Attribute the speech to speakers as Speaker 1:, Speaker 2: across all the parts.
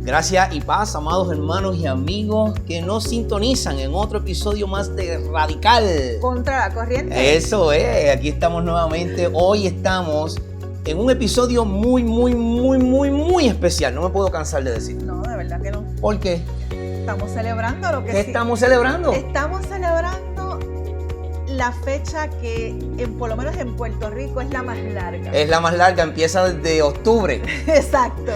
Speaker 1: Gracias y paz, amados hermanos y amigos que nos sintonizan en otro episodio más de Radical.
Speaker 2: Contra la corriente.
Speaker 1: Eso es, aquí estamos nuevamente. Hoy estamos en un episodio muy especial. No me puedo cansar de decir.
Speaker 2: No, de verdad que no.
Speaker 1: ¿Por qué?
Speaker 2: Estamos celebrando lo que
Speaker 1: ¿Qué
Speaker 2: sí.
Speaker 1: estamos celebrando?
Speaker 2: Estamos celebrando la fecha que, por lo menos en Puerto Rico, es la más larga.
Speaker 1: Es la más larga, empieza desde octubre.
Speaker 2: Exacto.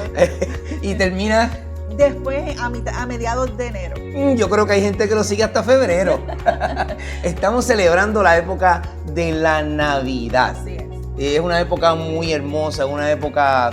Speaker 1: Y termina...
Speaker 2: Después a mediados de enero.
Speaker 1: Yo creo que hay gente que lo sigue hasta febrero. Estamos celebrando la época de la Navidad.
Speaker 2: Así es.
Speaker 1: Es una época muy hermosa, una época...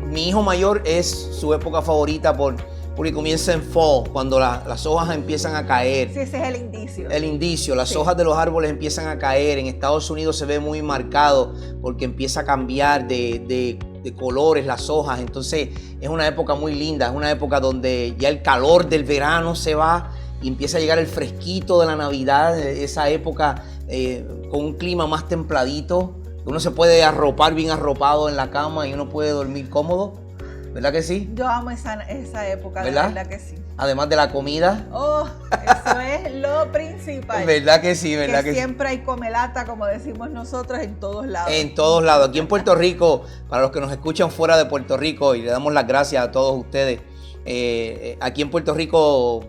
Speaker 1: Mi hijo mayor es su época favorita porque comienza en fall, cuando las hojas empiezan a caer.
Speaker 2: Sí, ese es el indicio.
Speaker 1: El indicio, las
Speaker 2: Sí.
Speaker 1: hojas de los árboles empiezan a caer. En Estados Unidos se ve muy marcado porque empieza a cambiar de colores las hojas. Entonces es una época muy linda, es una época donde ya el calor del verano se va y empieza a llegar el fresquito de la Navidad, esa época con un clima más templadito. Uno se puede arropar bien arropado en la cama y uno puede dormir cómodo, ¿verdad que sí?
Speaker 2: Yo amo esa época,
Speaker 1: ¿Verdad?
Speaker 2: de verdad que sí.
Speaker 1: Además de la comida.
Speaker 2: Oh, eso es lo principal.
Speaker 1: ¿Verdad que sí? ¿Verdad
Speaker 2: que
Speaker 1: que sí?
Speaker 2: siempre hay comelata, como decimos nosotros, en todos lados.
Speaker 1: En todos lados. Aquí en Puerto Rico, para los que nos escuchan fuera de Puerto Rico, y le damos las gracias a todos ustedes, aquí en Puerto Rico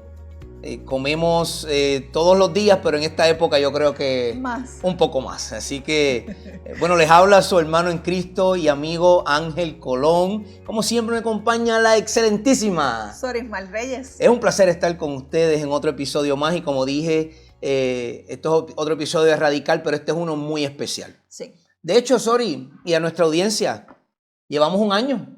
Speaker 1: comemos todos los días, pero en esta época yo creo que
Speaker 2: Más.
Speaker 1: un poco más. Así que, bueno, les habla su hermano en Cristo y amigo Ángel Colón. Como siempre me acompaña la excelentísima
Speaker 2: Sorismal Reyes.
Speaker 1: Es un placer estar con ustedes en otro episodio más y como dije, esto es otro episodio de Radical, pero este es uno muy especial.
Speaker 2: Sí.
Speaker 1: De hecho, Sori, y a nuestra audiencia, llevamos un año.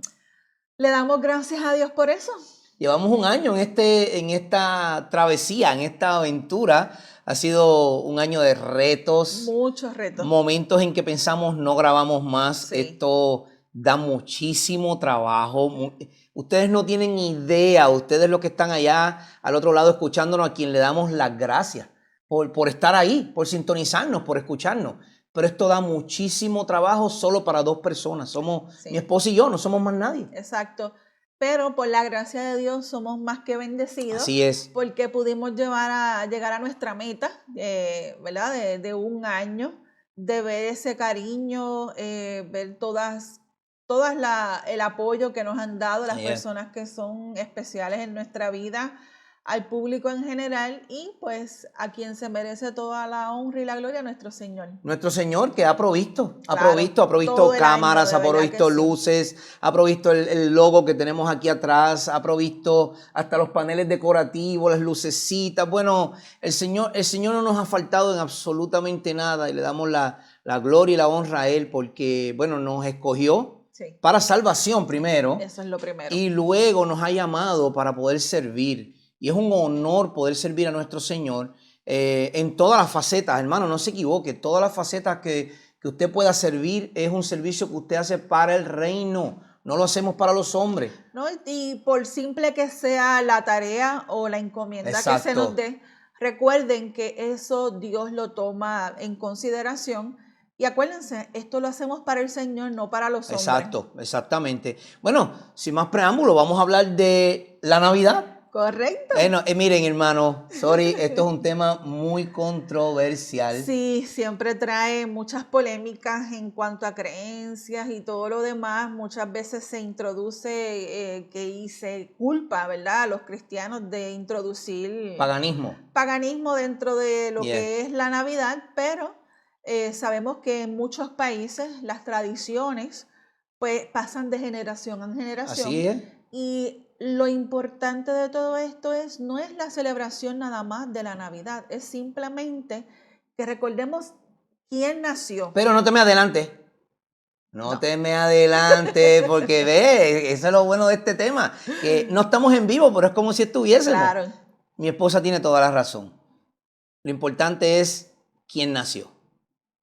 Speaker 2: Le damos gracias a Dios por eso.
Speaker 1: Llevamos un año en esta travesía, en esta aventura. Ha sido un año de retos.
Speaker 2: Muchos retos.
Speaker 1: Momentos en que pensamos no grabamos más.
Speaker 2: Sí.
Speaker 1: Esto da muchísimo trabajo. Ustedes no tienen idea, ustedes los que están allá al otro lado escuchándonos, a quien le damos las gracias por estar ahí, por sintonizarnos, por escucharnos. Pero esto da muchísimo trabajo solo para dos personas. Somos
Speaker 2: Sí.
Speaker 1: mi esposa y yo, no somos más nadie.
Speaker 2: Exacto. Pero por la gracia de Dios somos más que bendecidos.
Speaker 1: Así es.
Speaker 2: Porque pudimos llegar a nuestra meta, ¿verdad? De un año, de ver ese cariño, ver el apoyo que nos han dado las
Speaker 1: Yeah.
Speaker 2: personas que son especiales en nuestra vida, al público en general y pues a quien se merece toda la honra y la gloria, nuestro Señor.
Speaker 1: Nuestro Señor que ha provisto
Speaker 2: Claro, todo el
Speaker 1: cámaras,
Speaker 2: año,
Speaker 1: ha
Speaker 2: de verdad
Speaker 1: provisto
Speaker 2: que sí.
Speaker 1: luces, ha provisto el logo que tenemos aquí atrás, ha provisto hasta los paneles decorativos, las lucecitas. Bueno, el Señor no nos ha faltado en absolutamente nada y le damos la gloria y la honra a Él porque, bueno, nos escogió
Speaker 2: Sí,
Speaker 1: para salvación primero
Speaker 2: eso es lo primero.
Speaker 1: y luego nos ha llamado para poder servir. Y es un honor poder servir a nuestro Señor en todas las facetas, hermano, no se equivoque. Todas las facetas que usted pueda servir es un servicio que usted hace para el reino. No lo hacemos para los hombres.
Speaker 2: ¿No? Y por simple que sea la tarea o la encomienda que se
Speaker 1: Exacto.
Speaker 2: nos dé, recuerden que eso Dios lo toma en consideración. Y acuérdense, esto lo hacemos para el Señor, no para los hombres.
Speaker 1: Exacto, exactamente. Bueno, sin más preámbulo, vamos a hablar de la Navidad.
Speaker 2: Correcto.
Speaker 1: Bueno, miren, hermano, sorry, esto es un tema muy controversial.
Speaker 2: Sí, siempre trae muchas polémicas en cuanto a creencias y todo lo demás. Muchas veces se introduce y se culpa, ¿verdad?, a los cristianos de introducir paganismo dentro de lo que es la Navidad, pero sabemos que en muchos países las tradiciones pues pasan de generación en generación.
Speaker 1: Así es.
Speaker 2: Y lo importante de todo esto no es la celebración nada más de la Navidad, es simplemente que recordemos quién nació.
Speaker 1: Pero no te me adelantes. No te me adelantes, porque ve, eso es lo bueno de este tema, que no estamos en vivo, pero es como si estuviésemos.
Speaker 2: Claro.
Speaker 1: Mi esposa tiene toda la razón. Lo importante es quién nació.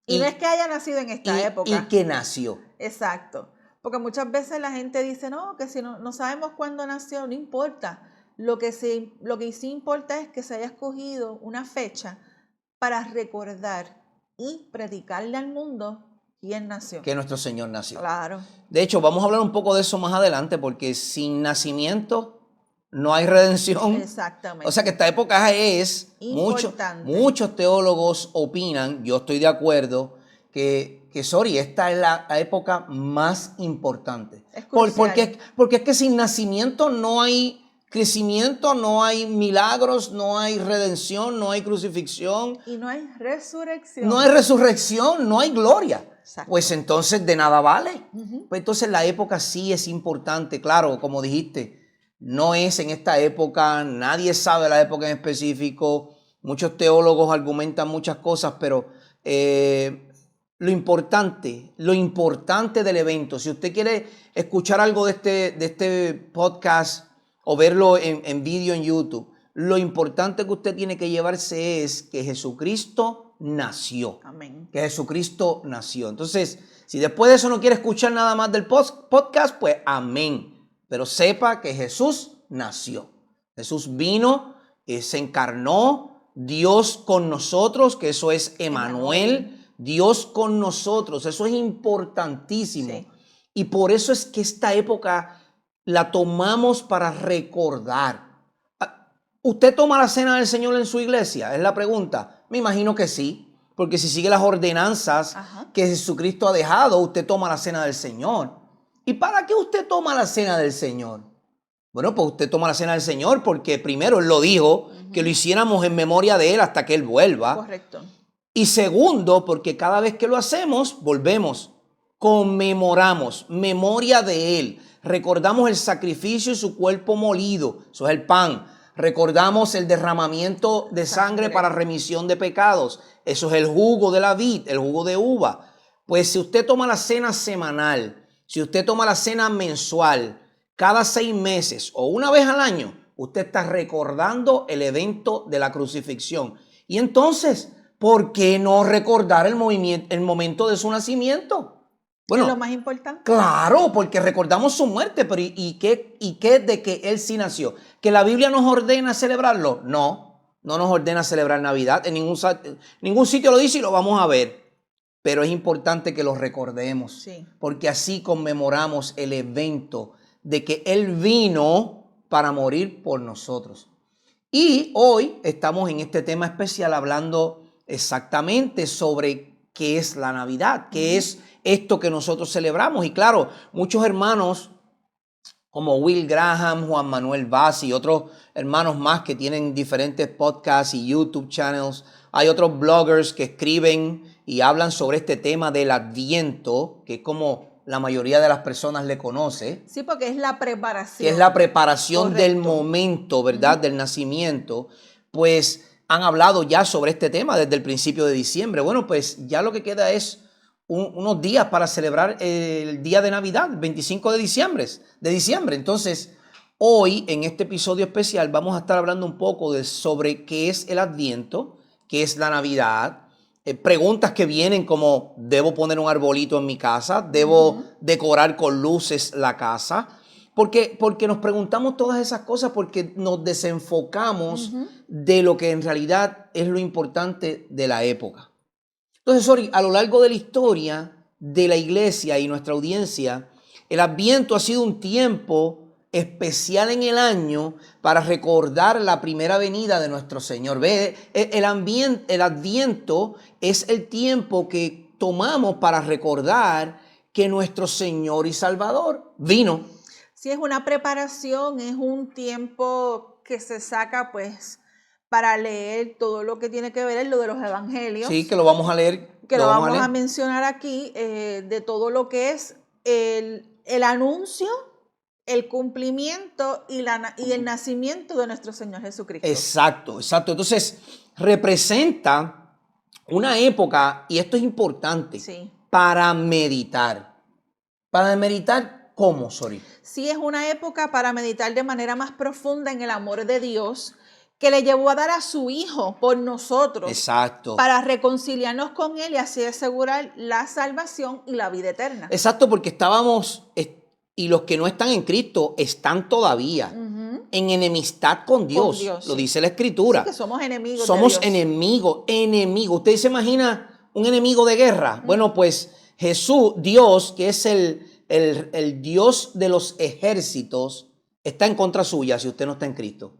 Speaker 2: Y no es que haya nacido en esta época.
Speaker 1: Y que nació.
Speaker 2: Exacto. Porque muchas veces la gente dice, no, que si no sabemos cuándo nació, no importa. Lo que sí importa es que se haya escogido una fecha para recordar y predicarle al mundo quién nació.
Speaker 1: Que nuestro Señor nació.
Speaker 2: Claro.
Speaker 1: De hecho, vamos a hablar un poco de eso más adelante, porque sin nacimiento no hay redención.
Speaker 2: Exactamente.
Speaker 1: O sea que esta época es,
Speaker 2: importante.
Speaker 1: muchos teólogos opinan, yo estoy de acuerdo, que esta es la época más importante.
Speaker 2: Es crucial.
Speaker 1: Porque es que sin nacimiento no hay crecimiento, no hay milagros, no hay redención, no hay crucifixión.
Speaker 2: Y no hay resurrección.
Speaker 1: No hay resurrección, no hay gloria.
Speaker 2: Exacto.
Speaker 1: Pues entonces de nada vale. Pues entonces la época sí es importante. Claro, como dijiste, no es en esta época, nadie sabe la época en específico. Muchos teólogos argumentan muchas cosas, pero lo importante del evento, si usted quiere escuchar algo de este podcast o verlo en vídeo en YouTube, lo importante que usted tiene que llevarse es que Jesucristo nació.
Speaker 2: Amén.
Speaker 1: Que Jesucristo nació. Entonces, si después de eso no quiere escuchar nada más del podcast, pues amén. Pero sepa que Jesús nació. Jesús vino, se encarnó, Dios con nosotros, que eso es Emmanuel. Dios con nosotros, eso es importantísimo.
Speaker 2: Sí.
Speaker 1: Y por eso es que esta época la tomamos para recordar. ¿Usted toma la cena del Señor en su iglesia? Es la pregunta. Me imagino que sí, porque si sigue las ordenanzas que Jesucristo ha dejado, usted toma la cena del Señor. ¿Y para qué usted toma la cena del Señor? Bueno, pues usted toma la cena del Señor porque primero Él lo dijo, que lo hiciéramos en memoria de Él hasta que Él vuelva.
Speaker 2: Correcto.
Speaker 1: Y segundo, porque cada vez que lo hacemos, volvemos, conmemoramos, memoria de Él. Recordamos el sacrificio y su cuerpo molido, eso es el pan. Recordamos el derramamiento de sangre para remisión de pecados, eso es el jugo de la vid, el jugo de uva. Pues si usted toma la cena semanal, si usted toma la cena mensual, cada 6 meses o una vez al año, usted está recordando el evento de la crucifixión. Y entonces, ¿por qué no recordar el momento de su nacimiento? Bueno,
Speaker 2: es lo más importante.
Speaker 1: Claro, porque recordamos su muerte, pero ¿y qué de que Él sí nació? ¿Que la Biblia nos ordena celebrarlo? No nos ordena celebrar Navidad. En ningún sitio lo dice y lo vamos a ver. Pero es importante que lo recordemos,
Speaker 2: sí,
Speaker 1: porque así conmemoramos el evento de que Él vino para morir por nosotros. Y hoy estamos en este tema especial hablando exactamente sobre qué es la Navidad, qué es esto que nosotros celebramos. Y claro, muchos hermanos como Will Graham, Juan Manuel Vaz y otros hermanos más que tienen diferentes podcasts y YouTube channels. Hay otros bloggers que escriben y hablan sobre este tema del Adviento, que es como la mayoría de las personas le conoce.
Speaker 2: Sí, porque es la preparación.
Speaker 1: Que es la preparación
Speaker 2: Correcto.
Speaker 1: del momento, ¿verdad? Del nacimiento. Pues han hablado ya sobre este tema desde el principio de diciembre. Bueno, pues ya lo que queda es unos días para celebrar el día de Navidad, el 25 de diciembre. Entonces, hoy en este episodio especial vamos a estar hablando un poco sobre qué es el Adviento, qué es la Navidad, preguntas que vienen como, ¿debo poner un arbolito en mi casa? ¿Debo decorar con luces la casa? Porque nos preguntamos todas esas cosas porque nos desenfocamos de lo que en realidad es lo importante de la época. Entonces, a lo largo de la historia de la iglesia y nuestra audiencia, el Adviento ha sido un tiempo especial en el año para recordar la primera venida de nuestro Señor. Ve, el Adviento es el tiempo que tomamos para recordar que nuestro Señor y Salvador vino.
Speaker 2: Sí, es una preparación, es un tiempo que se saca pues para leer todo lo que tiene que ver en lo de los evangelios.
Speaker 1: Sí, que lo vamos a leer.
Speaker 2: Que lo vamos a mencionar aquí, de todo lo que es el anuncio, el cumplimiento y el nacimiento de nuestro Señor Jesucristo.
Speaker 1: Exacto. Entonces, representa una época, y esto es importante,
Speaker 2: sí,
Speaker 1: para meditar. ¿Para meditar cómo, Sori?
Speaker 2: Sí, es una época para meditar de manera más profunda en el amor de Dios, que le llevó a dar a su Hijo por nosotros.
Speaker 1: Exacto.
Speaker 2: Para reconciliarnos con Él y así asegurar la salvación y la vida eterna.
Speaker 1: Exacto, porque estábamos, y los que no están en Cristo están todavía en enemistad con Dios. Lo dice la Escritura.
Speaker 2: Sí, que somos enemigos.
Speaker 1: Somos enemigos. ¿Usted se imagina un enemigo de guerra? Bueno, pues Jesús, Dios, que es el Dios de los ejércitos, está en contra suya si usted no está en Cristo.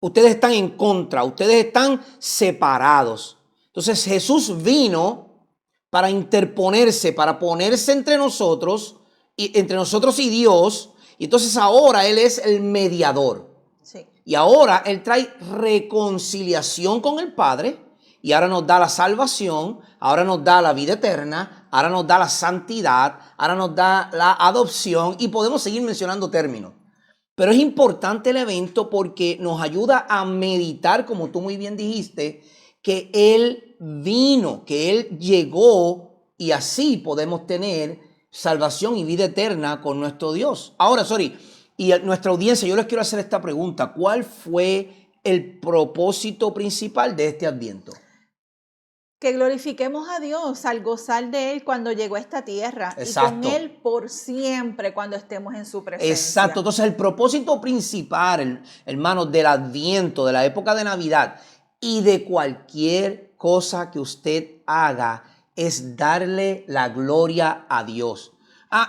Speaker 1: Ustedes están en contra, ustedes están separados. Entonces Jesús vino para interponerse, para ponerse entre nosotros y Dios. Y entonces ahora Él es el mediador.
Speaker 2: Sí.
Speaker 1: Y ahora Él trae reconciliación con el Padre. Y ahora nos da la salvación, ahora nos da la vida eterna, ahora nos da la santidad, ahora nos da la adopción y podemos seguir mencionando términos. Pero es importante el evento porque nos ayuda a meditar, como tú muy bien dijiste, que Él vino, que Él llegó y así podemos tener salvación y vida eterna con nuestro Dios. Ahora, y a nuestra audiencia, yo les quiero hacer esta pregunta. ¿Cuál fue el propósito principal de este Adviento?
Speaker 2: Que glorifiquemos a Dios al gozar de Él cuando llegó a esta tierra.
Speaker 1: Exacto.
Speaker 2: Y con Él por siempre cuando estemos en su presencia.
Speaker 1: Exacto. Entonces el propósito principal, hermanos, del Adviento, de la época de Navidad y de cualquier cosa que usted haga es darle la gloria a Dios.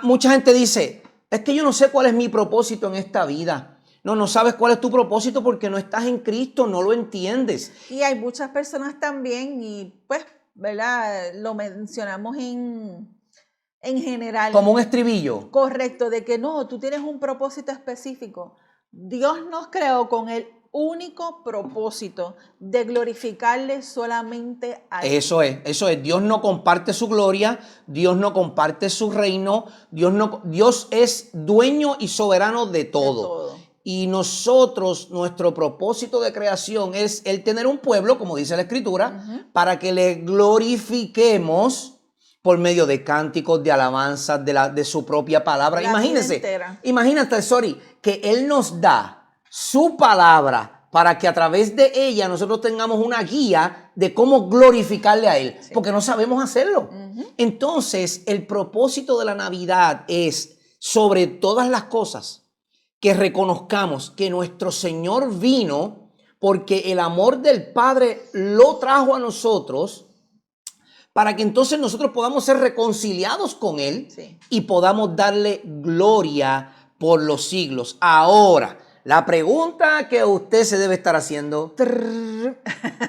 Speaker 1: Mucha gente dice, es que yo no sé cuál es mi propósito en esta vida. No sabes cuál es tu propósito porque no estás en Cristo, no lo entiendes.
Speaker 2: Y hay muchas personas también, y pues, ¿verdad? Lo mencionamos en general.
Speaker 1: Como un estribillo.
Speaker 2: Correcto, de que no, tú tienes un propósito específico. Dios nos creó con el único propósito de glorificarle solamente a Él.
Speaker 1: Eso es. Dios no comparte su gloria, Dios no comparte su reino, Dios es dueño y soberano de todo. Y nosotros, nuestro propósito de creación es el tener un pueblo, como dice la Escritura, para que le glorifiquemos por medio de cánticos, de alabanzas, de su propia palabra. Imagínate, que Él nos da su palabra para que a través de ella nosotros tengamos una guía de cómo glorificarle a Él, porque no sabemos hacerlo. Entonces, el propósito de la Navidad es, sobre todas las cosas, que reconozcamos que nuestro Señor vino porque el amor del Padre lo trajo a nosotros para que entonces nosotros podamos ser reconciliados con Él y podamos darle gloria por los siglos. Ahora, la pregunta que usted se debe estar haciendo,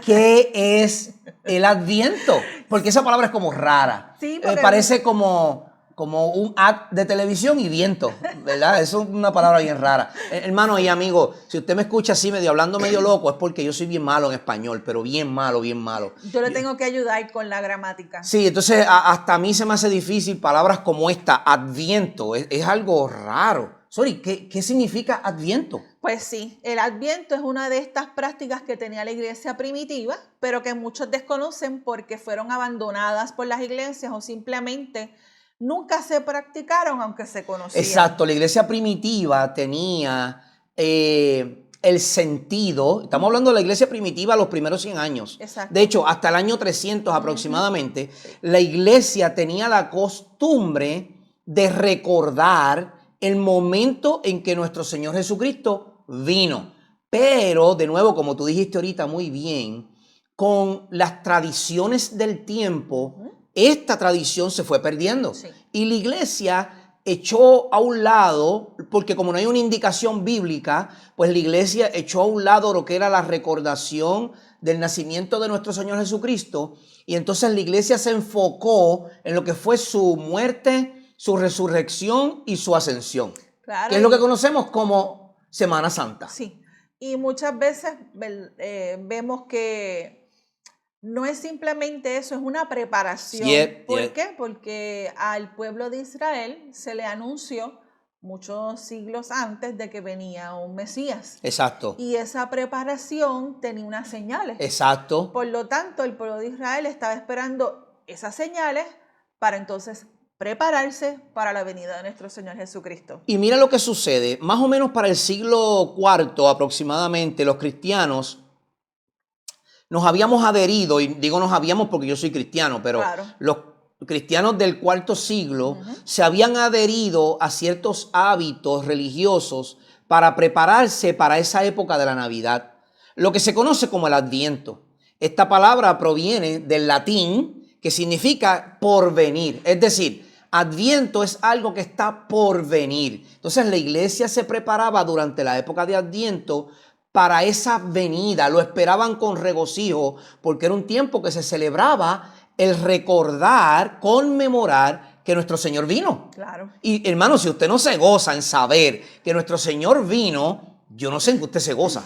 Speaker 1: ¿qué es el Adviento? Porque esa palabra es como rara.
Speaker 2: Sí,
Speaker 1: parece como un ad de televisión y viento, ¿verdad? Eso es una palabra bien rara. Hermano y amigo, si usted me escucha así hablando medio loco, es porque yo soy bien malo en español, pero bien malo, bien malo.
Speaker 2: Yo le tengo que ayudar con la gramática.
Speaker 1: Sí, entonces hasta a mí se me hace difícil palabras como esta, Adviento, es algo raro. ¿Qué significa Adviento?
Speaker 2: Pues sí, el Adviento es una de estas prácticas que tenía la iglesia primitiva, pero que muchos desconocen porque fueron abandonadas por las iglesias o simplemente nunca se practicaron, aunque se conocían.
Speaker 1: Exacto, la iglesia primitiva tenía el sentido, estamos hablando de la iglesia primitiva los primeros 100 años.
Speaker 2: Exacto.
Speaker 1: De hecho, hasta el año 300 aproximadamente, la iglesia tenía la costumbre de recordar el momento en que nuestro Señor Jesucristo vino. Pero, de nuevo, como tú dijiste ahorita muy bien, con las tradiciones del tiempo, esta tradición se fue perdiendo. Y la iglesia echó a un lado, porque como no hay una indicación bíblica, pues la iglesia echó a un lado lo que era la recordación del nacimiento de nuestro Señor Jesucristo. Y entonces la iglesia se enfocó en lo que fue su muerte, su resurrección y su ascensión. Claro, que es lo que conocemos como Semana Santa.
Speaker 2: Sí, y muchas veces vemos que no es simplemente eso, es una preparación. ¿Por qué? Porque al pueblo de Israel se le anunció muchos siglos antes de que venía un Mesías.
Speaker 1: Exacto.
Speaker 2: Y esa preparación tenía unas señales.
Speaker 1: Exacto.
Speaker 2: Por lo tanto, el pueblo de Israel estaba esperando esas señales para entonces prepararse para la venida de nuestro Señor Jesucristo.
Speaker 1: Y mira lo que sucede, más o menos para el siglo IV aproximadamente, los cristianos nos habíamos adherido, y digo nos habíamos porque yo soy cristiano, pero los cristianos del IV siglo se habían adherido a ciertos hábitos religiosos para prepararse para esa época de la Navidad, lo que se conoce como el Adviento. Esta palabra proviene del latín, que significa porvenir, es decir, Adviento es algo que está por venir. Entonces la iglesia se preparaba durante la época de Adviento para esa venida. Lo esperaban con regocijo porque era un tiempo que se celebraba el recordar, conmemorar que nuestro Señor vino.
Speaker 2: Claro.
Speaker 1: Y hermano, si usted no se goza en saber que nuestro Señor vino, yo no sé en qué usted se goza.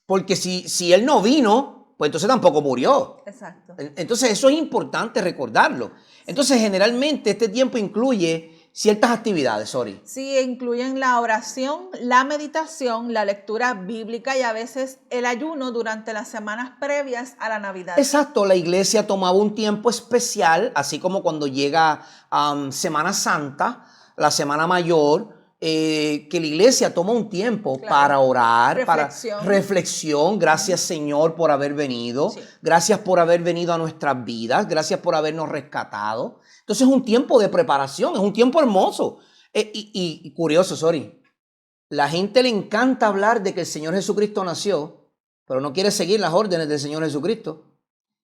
Speaker 1: Porque si Él no vino, pues entonces tampoco murió.
Speaker 2: Exacto.
Speaker 1: Entonces eso es importante recordarlo. Entonces generalmente este tiempo incluye ciertas actividades, sorry.
Speaker 2: Sí, incluyen la oración, la meditación, la lectura bíblica y a veces el ayuno durante las semanas previas a la Navidad.
Speaker 1: Exacto, la iglesia tomaba un tiempo especial, así como cuando llega Semana Santa, la Semana Mayor, que la iglesia toma un tiempo para orar,
Speaker 2: reflexión.
Speaker 1: para reflexión. Gracias, Señor, por haber venido.
Speaker 2: Sí.
Speaker 1: Gracias por haber venido a nuestras vidas. Gracias por habernos rescatado. Entonces es un tiempo de preparación, es un tiempo hermoso. Y curioso, sorry. La gente le encanta hablar de que el Señor Jesucristo nació, pero no quiere seguir las órdenes del Señor Jesucristo.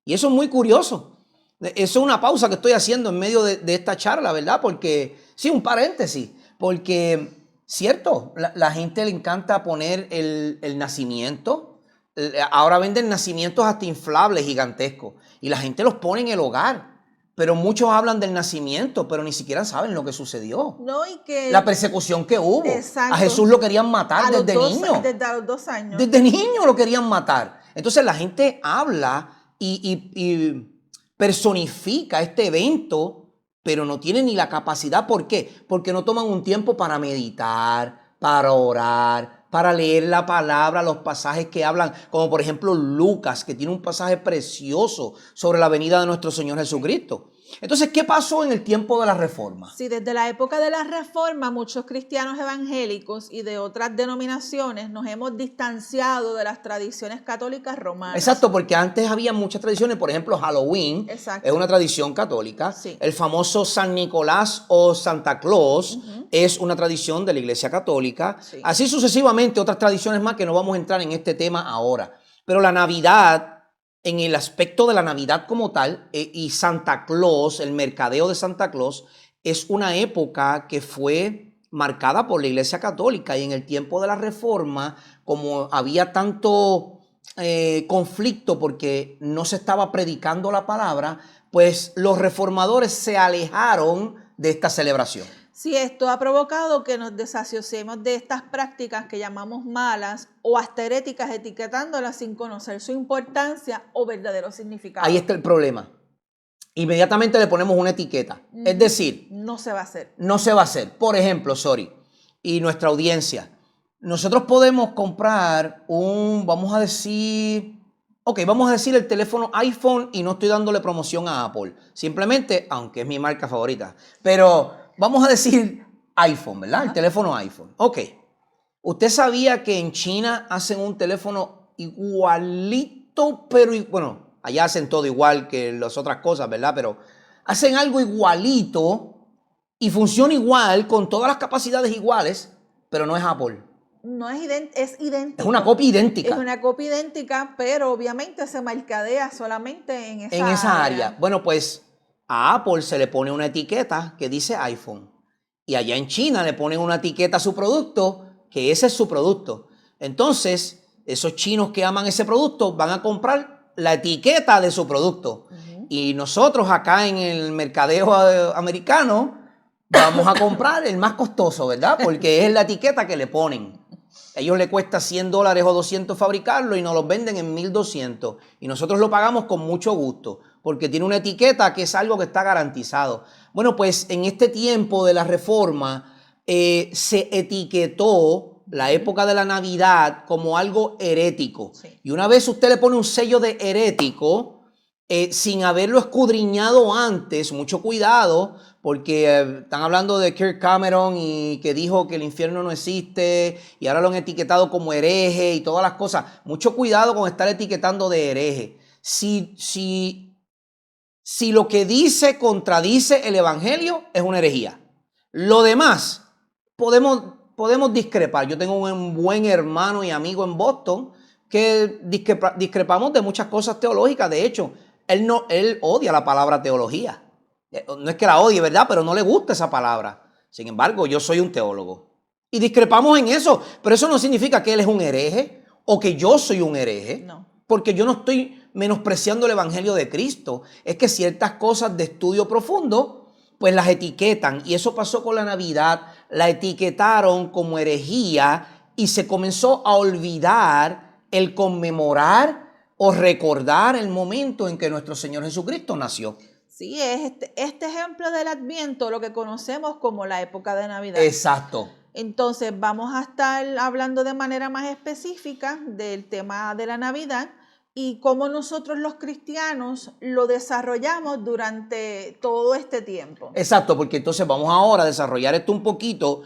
Speaker 1: Y eso es muy curioso. Eso es una pausa que estoy haciendo en medio de esta charla, ¿verdad? Porque, sí, un paréntesis. Porque, cierto, la gente le encanta poner el nacimiento. Ahora venden nacimientos hasta inflables, gigantescos. Y la gente los pone en el hogar. Pero muchos hablan del nacimiento, pero ni siquiera saben lo que sucedió.
Speaker 2: No, y que
Speaker 1: la persecución que hubo.
Speaker 2: Exacto.
Speaker 1: A Jesús lo querían matar desde niño.
Speaker 2: Desde los 2 años.
Speaker 1: Desde niño lo querían matar. Entonces la gente habla y personifica este evento, pero no tiene ni la capacidad. ¿Por qué? Porque no toman un tiempo para meditar, para orar, para leer la palabra, los pasajes que hablan, como por ejemplo Lucas, que tiene un pasaje precioso sobre la venida de nuestro Señor Jesucristo. Entonces, ¿qué pasó en el tiempo de la Reforma?
Speaker 2: Sí, desde la época de la Reforma, muchos cristianos evangélicos y de otras denominaciones nos hemos distanciado de las tradiciones católicas romanas.
Speaker 1: Exacto, porque antes había muchas tradiciones, por ejemplo, Halloween. Exacto. Es una tradición católica.
Speaker 2: Sí.
Speaker 1: El famoso San Nicolás o Santa Claus es una tradición de la Iglesia Católica. Sí. Así sucesivamente otras tradiciones más que no vamos a entrar en este tema ahora. Pero la Navidad, en el aspecto de la Navidad como tal, y Santa Claus, el mercadeo de Santa Claus, es una época que fue marcada por la Iglesia Católica. Y en el tiempo de la Reforma, como había tanto conflicto porque no se estaba predicando la palabra, pues los reformadores se alejaron de esta celebración.
Speaker 2: Sí, esto ha provocado que nos desasociemos de estas prácticas que llamamos malas o hasta heréticas, etiquetándolas sin conocer su importancia o verdadero significado.
Speaker 1: Ahí está el problema. Inmediatamente le ponemos una etiqueta. Es decir,
Speaker 2: no se va a hacer.
Speaker 1: No se va a hacer. Por ejemplo, sorry, y nuestra audiencia, nosotros podemos comprar vamos a decir el teléfono iPhone, y no estoy dándole promoción a Apple. Simplemente, aunque es mi marca favorita, pero vamos a decir iPhone, ¿verdad? El teléfono iPhone. Ok. ¿Usted sabía que en China hacen un teléfono igualito, pero bueno, allá hacen todo igual que las otras cosas, ¿verdad? Pero hacen algo igualito y funciona igual, con todas las capacidades iguales, pero no es Apple.
Speaker 2: No es idéntico.
Speaker 1: Es una copia idéntica.
Speaker 2: Es una copia idéntica, pero obviamente se mercadea solamente en
Speaker 1: esa área. Bueno, pues a Apple se le pone una etiqueta que dice iPhone. Y allá en China le ponen una etiqueta a su producto, que ese es su producto. Entonces, esos chinos que aman ese producto van a comprar la etiqueta de su producto. Y nosotros acá en el mercadeo americano vamos a comprar el más costoso, ¿verdad? Porque es la etiqueta que le ponen. Ellos le cuesta $100 o 200 fabricarlo y nos los venden en 1,200. Y nosotros lo pagamos con mucho gusto, porque tiene una etiqueta que es algo que está garantizado. Bueno, pues en este tiempo de la Reforma se etiquetó la época de la Navidad como algo herético. Sí. Y una vez usted le pone un sello de herético, sin haberlo escudriñado antes, mucho cuidado, porque están hablando de Kirk Cameron y que dijo que el infierno no existe y ahora lo han etiquetado como hereje y todas las cosas. Mucho cuidado con estar etiquetando de hereje. Si lo que dice contradice el evangelio, es una herejía. Lo demás, podemos discrepar. Yo tengo un buen hermano y amigo en Boston que discrepamos de muchas cosas teológicas. De hecho, él odia la palabra teología. No es que la odie, ¿verdad? Pero no le gusta esa palabra. Sin embargo, yo soy un teólogo. Y discrepamos en eso. Pero eso no significa que él es un hereje o que yo soy un hereje.
Speaker 2: No.
Speaker 1: Porque yo no estoy menospreciando el evangelio de Cristo. Es que ciertas cosas de estudio profundo, pues las etiquetan. Y eso pasó con la Navidad. La etiquetaron como herejía y se comenzó a olvidar el conmemorar o recordar el momento en que nuestro Señor Jesucristo nació.
Speaker 2: Sí, es este ejemplo del Adviento, lo que conocemos como la época de Navidad.
Speaker 1: Exacto.
Speaker 2: Entonces vamos a estar hablando de manera más específica del tema de la Navidad y cómo nosotros los cristianos lo desarrollamos durante todo este tiempo.
Speaker 1: Exacto, porque entonces vamos ahora a desarrollar esto un poquito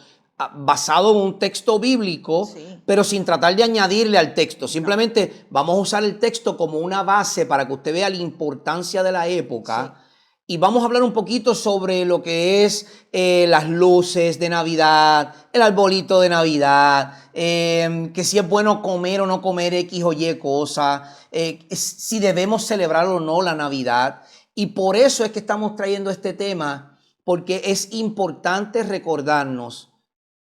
Speaker 1: basado en un texto bíblico,
Speaker 2: Sí.
Speaker 1: pero sin tratar de añadirle al texto. Simplemente vamos a usar el texto como una base para que usted vea la importancia de la época. Sí. Y vamos a hablar un poquito sobre lo que es las luces de Navidad, el arbolito de Navidad, que si es bueno comer o no comer X o Y cosa, si debemos celebrar o no la Navidad. Y por eso es que estamos trayendo este tema, porque es importante recordarnos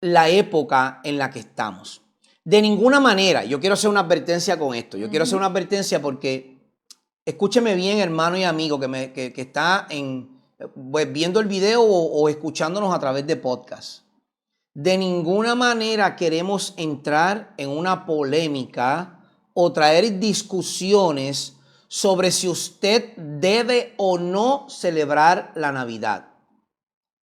Speaker 1: la época en la que estamos. De ninguna manera, yo quiero hacer una advertencia con esto. Yo quiero hacer una advertencia porque, escúcheme bien, hermano y amigo que está pues, viendo el video o escuchándonos a través de podcast. De ninguna manera queremos entrar en una polémica o traer discusiones sobre si usted debe o no celebrar la Navidad.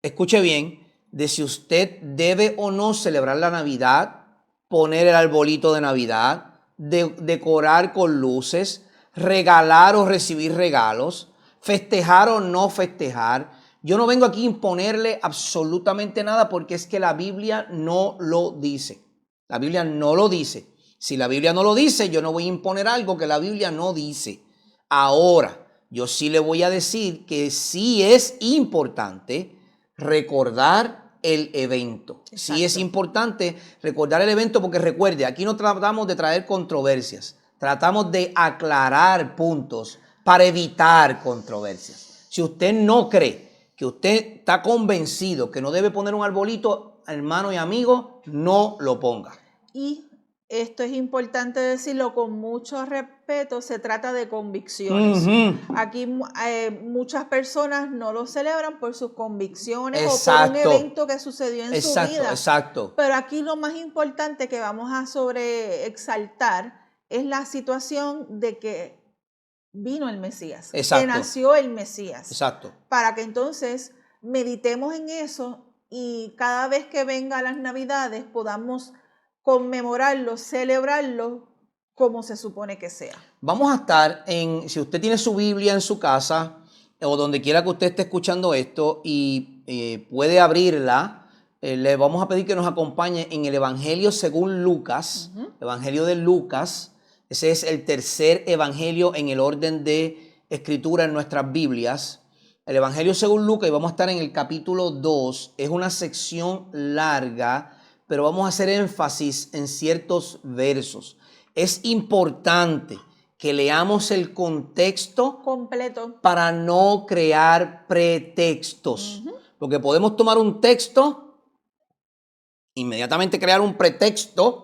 Speaker 1: Escuche bien, de si usted debe o no celebrar la Navidad, poner el arbolito de Navidad, decorar con luces, regalar o recibir regalos, festejar o no festejar. Yo no vengo aquí a imponerle absolutamente nada porque es que la Biblia no lo dice. La Biblia no lo dice. Si la Biblia no lo dice, yo no voy a imponer algo que la Biblia no dice. Ahora, yo sí le voy a decir que sí es importante recordar el evento. Exacto. Sí es importante recordar el evento porque recuerde, aquí no tratamos de traer controversias, tratamos de aclarar puntos para evitar controversias. Si usted no cree, que usted está convencido que no debe poner un arbolito, hermano y amigo, no lo ponga.
Speaker 2: Y esto es importante decirlo con mucho respeto, se trata de convicciones. Aquí muchas personas no lo celebran por sus convicciones. Exacto. O por un evento que sucedió en su vida.
Speaker 1: Exacto.
Speaker 2: Pero aquí lo más importante que vamos a sobreexaltar es la situación de que vino el Mesías, que nació el Mesías.
Speaker 1: Exacto.
Speaker 2: Para que entonces meditemos en eso y cada vez que venga las Navidades podamos conmemorarlo, celebrarlo como se supone que sea.
Speaker 1: Vamos a estar si usted tiene su Biblia en su casa o donde quiera que usted esté escuchando esto y puede abrirla, le vamos a pedir que nos acompañe en el Evangelio según Lucas, Evangelio de Lucas. Ese es el tercer evangelio en el orden de escritura en nuestras Biblias. El Evangelio según Lucas, y vamos a estar en el capítulo 2. Es una sección larga, pero vamos a hacer énfasis en ciertos versos. Es importante que leamos el contexto
Speaker 2: completo
Speaker 1: para no crear pretextos. Porque podemos tomar un texto, inmediatamente crear un pretexto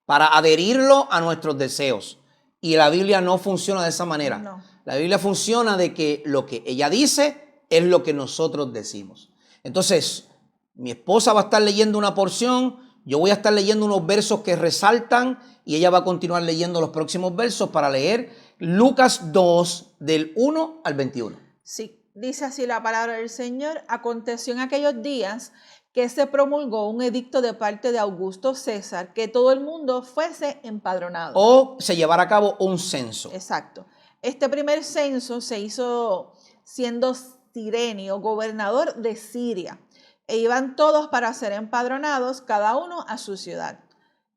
Speaker 1: para adherirlo a nuestros deseos. Y la Biblia no funciona de esa manera. No. La Biblia funciona de que lo que ella dice es lo que nosotros decimos. Entonces, mi esposa va a estar leyendo una porción, yo voy a estar leyendo unos versos que resaltan y ella va a continuar leyendo los próximos versos para leer Lucas 2 del 1 al 21.
Speaker 2: Sí, dice así la palabra del Señor. Aconteció en aquellos días que se promulgó un edicto de parte de Augusto César que todo el mundo fuese empadronado.
Speaker 1: O se llevara a cabo un censo.
Speaker 2: Exacto. Este primer censo se hizo siendo Cirenio gobernador de Siria. E iban todos para ser empadronados, cada uno a su ciudad.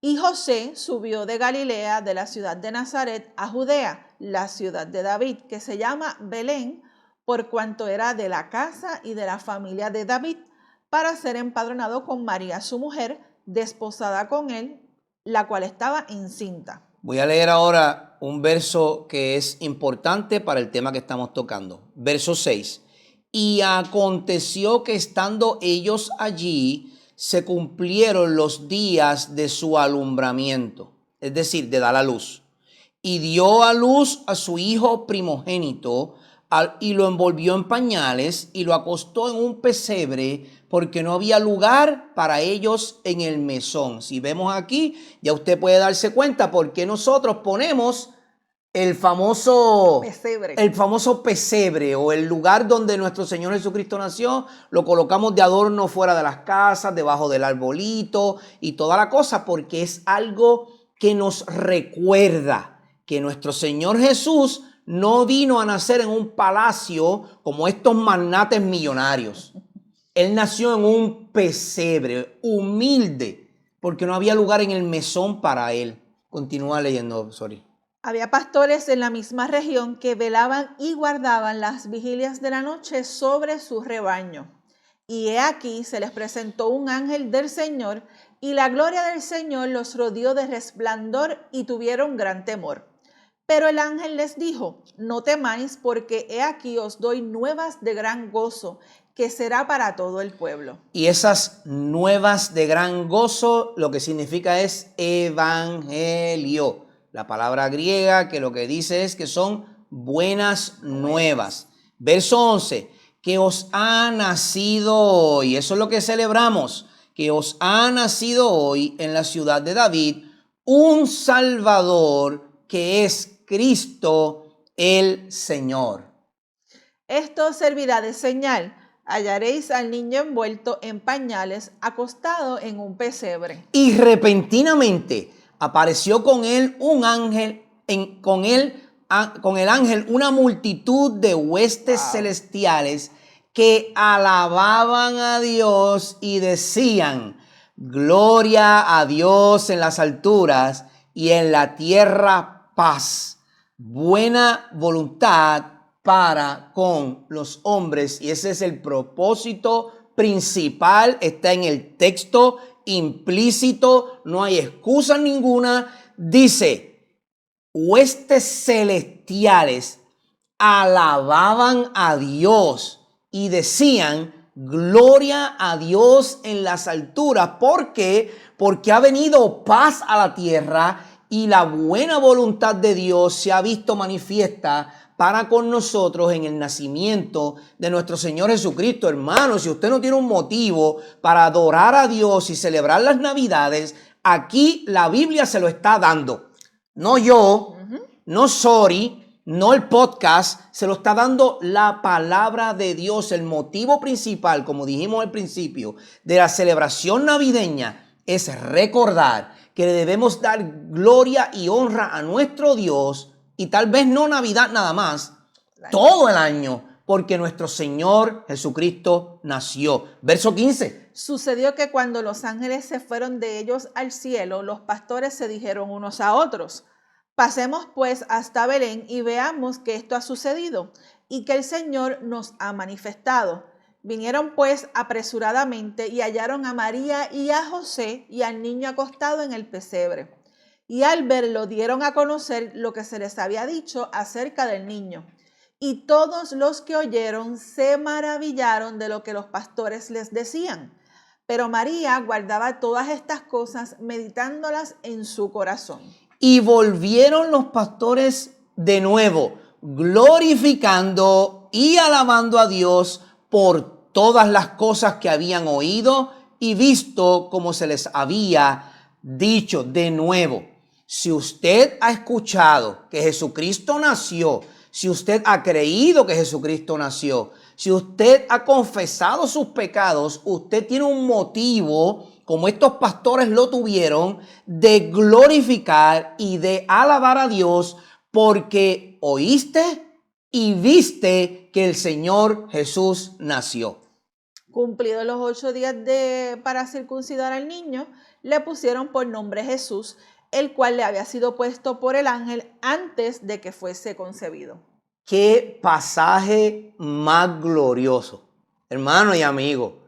Speaker 2: Y José subió de Galilea, de la ciudad de Nazaret, a Judea, la ciudad de David, que se llama Belén, por cuanto era de la casa y de la familia de David, para ser empadronado con María, su mujer, desposada con él, la cual estaba encinta.
Speaker 1: Voy a leer ahora un verso que es importante para el tema que estamos tocando. Verso 6. Y aconteció que estando ellos allí, se cumplieron los días de su alumbramiento, es decir, de dar a luz. Y dio a luz a su hijo primogénito y lo envolvió en pañales y lo acostó en un pesebre porque no había lugar para ellos en el mesón. Si vemos aquí, ya usted puede darse cuenta por qué nosotros ponemos el famoso pesebre o el lugar donde nuestro Señor Jesucristo nació. Lo colocamos de adorno fuera de las casas, debajo del arbolito y toda la cosa, porque es algo que nos recuerda que nuestro Señor Jesús no vino a nacer en un palacio como estos magnates millonarios. Él nació en un pesebre humilde porque no había lugar en el mesón para él. Continúa leyendo, sorry.
Speaker 2: Había pastores en la misma región que velaban y guardaban las vigilias de la noche sobre su rebaño. Y he aquí se les presentó un ángel del Señor, y la gloria del Señor los rodeó de resplandor y tuvieron gran temor. Pero el ángel les dijo: no temáis, porque he aquí os doy nuevas de gran gozo, que será para todo el pueblo.
Speaker 1: Y esas nuevas de gran gozo, lo que significa es evangelio. La palabra griega que lo que dice es que son buenas nuevas. Verso 11, que os ha nacido hoy, eso es lo que celebramos, que os ha nacido hoy en la ciudad de David un Salvador que es Cristo el Señor.
Speaker 2: Esto servirá de señal. Hallaréis al niño envuelto en pañales, acostado en un pesebre.
Speaker 1: Y repentinamente apareció con él un ángel, con el ángel una multitud de huestes celestiales que alababan a Dios y decían: gloria a Dios en las alturas y en la tierra paz, buena voluntad para con los hombres. Y ese es el propósito principal, está en el texto implícito, no hay excusa ninguna. Dice: huestes celestiales alababan a Dios y decían: gloria a Dios en las alturas. ¿Por qué? Porque ha venido paz a la tierra y la buena voluntad de Dios se ha visto manifiesta para con nosotros en el nacimiento de nuestro Señor Jesucristo. Hermano, si usted no tiene un motivo para adorar a Dios y celebrar las Navidades, aquí la Biblia se lo está dando. No yo, no sorry, no el podcast, se lo está dando la palabra de Dios. El motivo principal, como dijimos al principio, de la celebración navideña es recordar que le debemos dar gloria y honra a nuestro Dios. Y tal vez no Navidad nada más, todo el año, porque nuestro Señor Jesucristo nació. Verso 15.
Speaker 2: Sucedió que cuando los ángeles se fueron de ellos al cielo, los pastores se dijeron unos a otros: pasemos pues hasta Belén y veamos que esto ha sucedido y que el Señor nos ha manifestado. Vinieron pues apresuradamente y hallaron a María y a José y al niño acostado en el pesebre. Y al verlo dieron a conocer lo que se les había dicho acerca del niño. Y todos los que oyeron se maravillaron de lo que los pastores les decían. Pero María guardaba todas estas cosas, meditándolas en su corazón.
Speaker 1: Y volvieron los pastores de nuevo, glorificando y alabando a Dios por todas las cosas que habían oído y visto, como se les había dicho. De nuevo, si usted ha escuchado que Jesucristo nació, si usted ha creído que Jesucristo nació, si usted ha confesado sus pecados, usted tiene un motivo, como estos pastores lo tuvieron, de glorificar y de alabar a Dios, porque oíste y viste que el Señor Jesús nació.
Speaker 2: Cumplidos los 8 días para circuncidar al niño, le pusieron por nombre Jesús, el cual le había sido puesto por el ángel antes de que fuese concebido.
Speaker 1: Qué pasaje más glorioso. Hermano y amigo,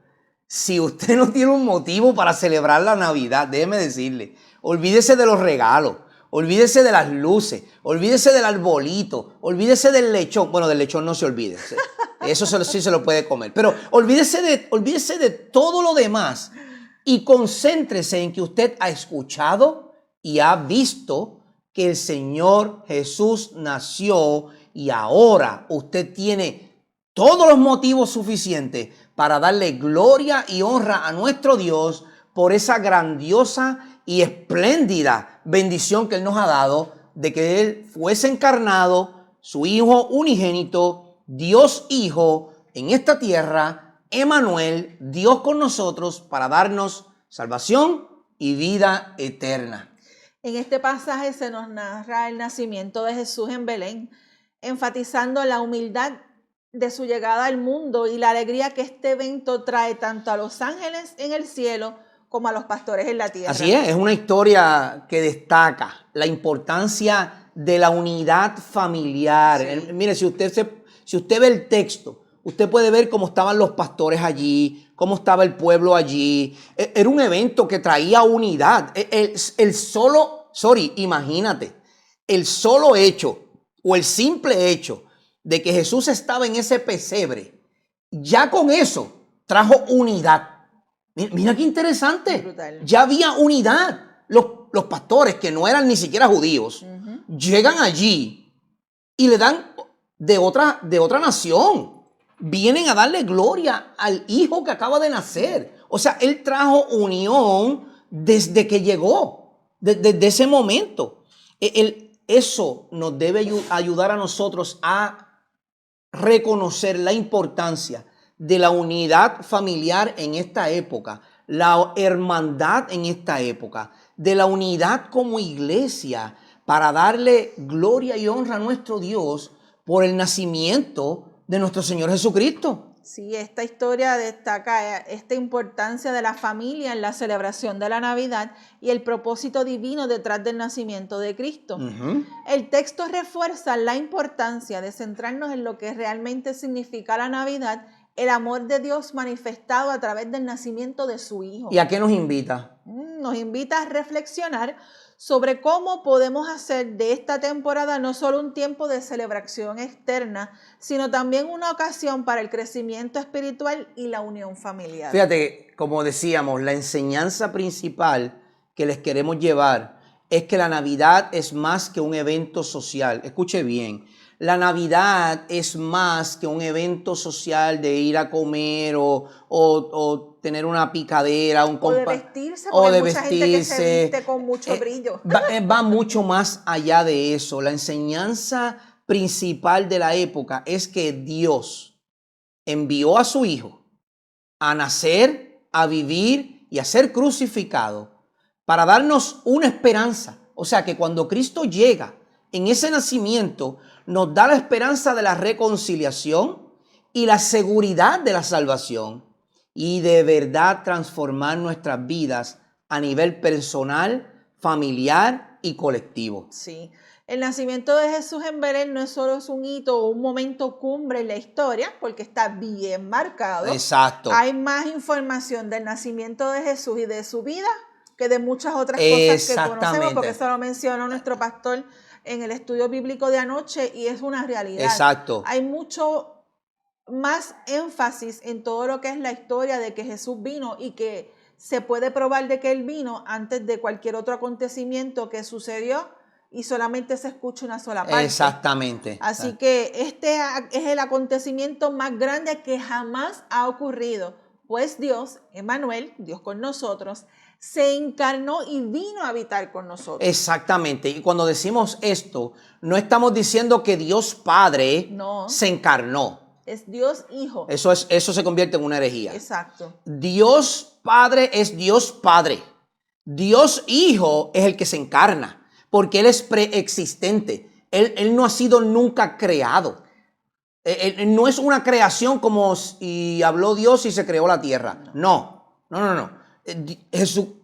Speaker 1: si usted no tiene un motivo para celebrar la Navidad, déjeme decirle, olvídese de los regalos, olvídese de las luces, olvídese del arbolito, olvídese del lechón. Bueno, del lechón no se olvide. Eso sí se lo puede comer. Pero olvídese de todo lo demás y concéntrese en que usted ha escuchado y ha visto que el Señor Jesús nació y ahora usted tiene todos los motivos suficientes para darle gloria y honra a nuestro Dios por esa grandiosa y espléndida bendición que Él nos ha dado de que Él fuese encarnado, su Hijo unigénito, Dios Hijo, en esta tierra, Emmanuel, Dios con nosotros, para darnos salvación y vida eterna.
Speaker 2: En este pasaje se nos narra el nacimiento de Jesús en Belén, enfatizando la humildad de su llegada al mundo y la alegría que este evento trae tanto a los ángeles en el cielo como a los pastores en la tierra.
Speaker 1: Así es una historia que destaca la importancia de la unidad familiar. Sí. Mire, si usted ve el texto, usted puede ver cómo estaban los pastores allí, cómo estaba el pueblo allí. Era un evento que traía unidad. Imagínate, el solo hecho o el simple hecho de que Jesús estaba en ese pesebre, ya con eso trajo unidad. Mira qué interesante. Brutal. Ya había unidad. Los pastores que no eran ni siquiera judíos llegan allí y le dan de otra nación. Vienen a darle gloria al hijo que acaba de nacer. O sea, él trajo unión desde que llegó, desde ese momento. Eso nos debe ayudar a nosotros a reconocer la importancia de la unidad familiar en esta época, la hermandad en esta época, de la unidad como iglesia para darle gloria y honra a nuestro Dios por el nacimiento de nuestro Señor Jesucristo.
Speaker 2: Sí, esta historia destaca esta importancia de la familia en la celebración de la Navidad y el propósito divino detrás del nacimiento de Cristo. El texto refuerza la importancia de centrarnos en lo que realmente significa la Navidad, el amor de Dios manifestado a través del nacimiento de su Hijo.
Speaker 1: ¿Y a qué nos invita?
Speaker 2: Nos invita a reflexionar sobre cómo podemos hacer de esta temporada no solo un tiempo de celebración externa, sino también una ocasión para el crecimiento espiritual y la unión familiar.
Speaker 1: Fíjate, como decíamos, la enseñanza principal que les queremos llevar es que la Navidad es más que un evento social. Escuche bien. La Navidad es más que un evento social de ir a comer o tener una picadera,
Speaker 2: o de vestirse, porque hay mucha gente que se viste con mucho brillo.
Speaker 1: Va mucho más allá de eso. La enseñanza principal de la época es que Dios envió a su Hijo a nacer, a vivir y a ser crucificado para darnos una esperanza. O sea que cuando Cristo llega en ese nacimiento, nos da la esperanza de la reconciliación y la seguridad de la salvación y de verdad transformar nuestras vidas a nivel personal, familiar y colectivo.
Speaker 2: Sí, el nacimiento de Jesús en Belén no es solo un hito o un momento cumbre en la historia, porque está bien marcado.
Speaker 1: Exacto.
Speaker 2: Hay más información del nacimiento de Jesús y de su vida que de muchas otras cosas que conocemos, porque eso lo mencionó nuestro pastor en el estudio bíblico de anoche y es una realidad.
Speaker 1: Exacto.
Speaker 2: Hay mucho más énfasis en todo lo que es la historia de que Jesús vino y que se puede probar de que Él vino antes de cualquier otro acontecimiento que sucedió y solamente se escucha una sola parte.
Speaker 1: Exactamente.
Speaker 2: Así que este es el acontecimiento más grande que jamás ha ocurrido, pues Dios, Emmanuel, Dios con nosotros, se encarnó y vino a habitar con nosotros.
Speaker 1: Exactamente. Y cuando decimos esto, no estamos diciendo que Dios Padre se encarnó.
Speaker 2: Es Dios Hijo.
Speaker 1: Eso se convierte en una herejía.
Speaker 2: Exacto.
Speaker 1: Dios Padre es Dios Padre. Dios Hijo es el que se encarna, porque Él es preexistente. Él no ha sido nunca creado. Él no es una creación como y habló Dios y se creó la tierra. No.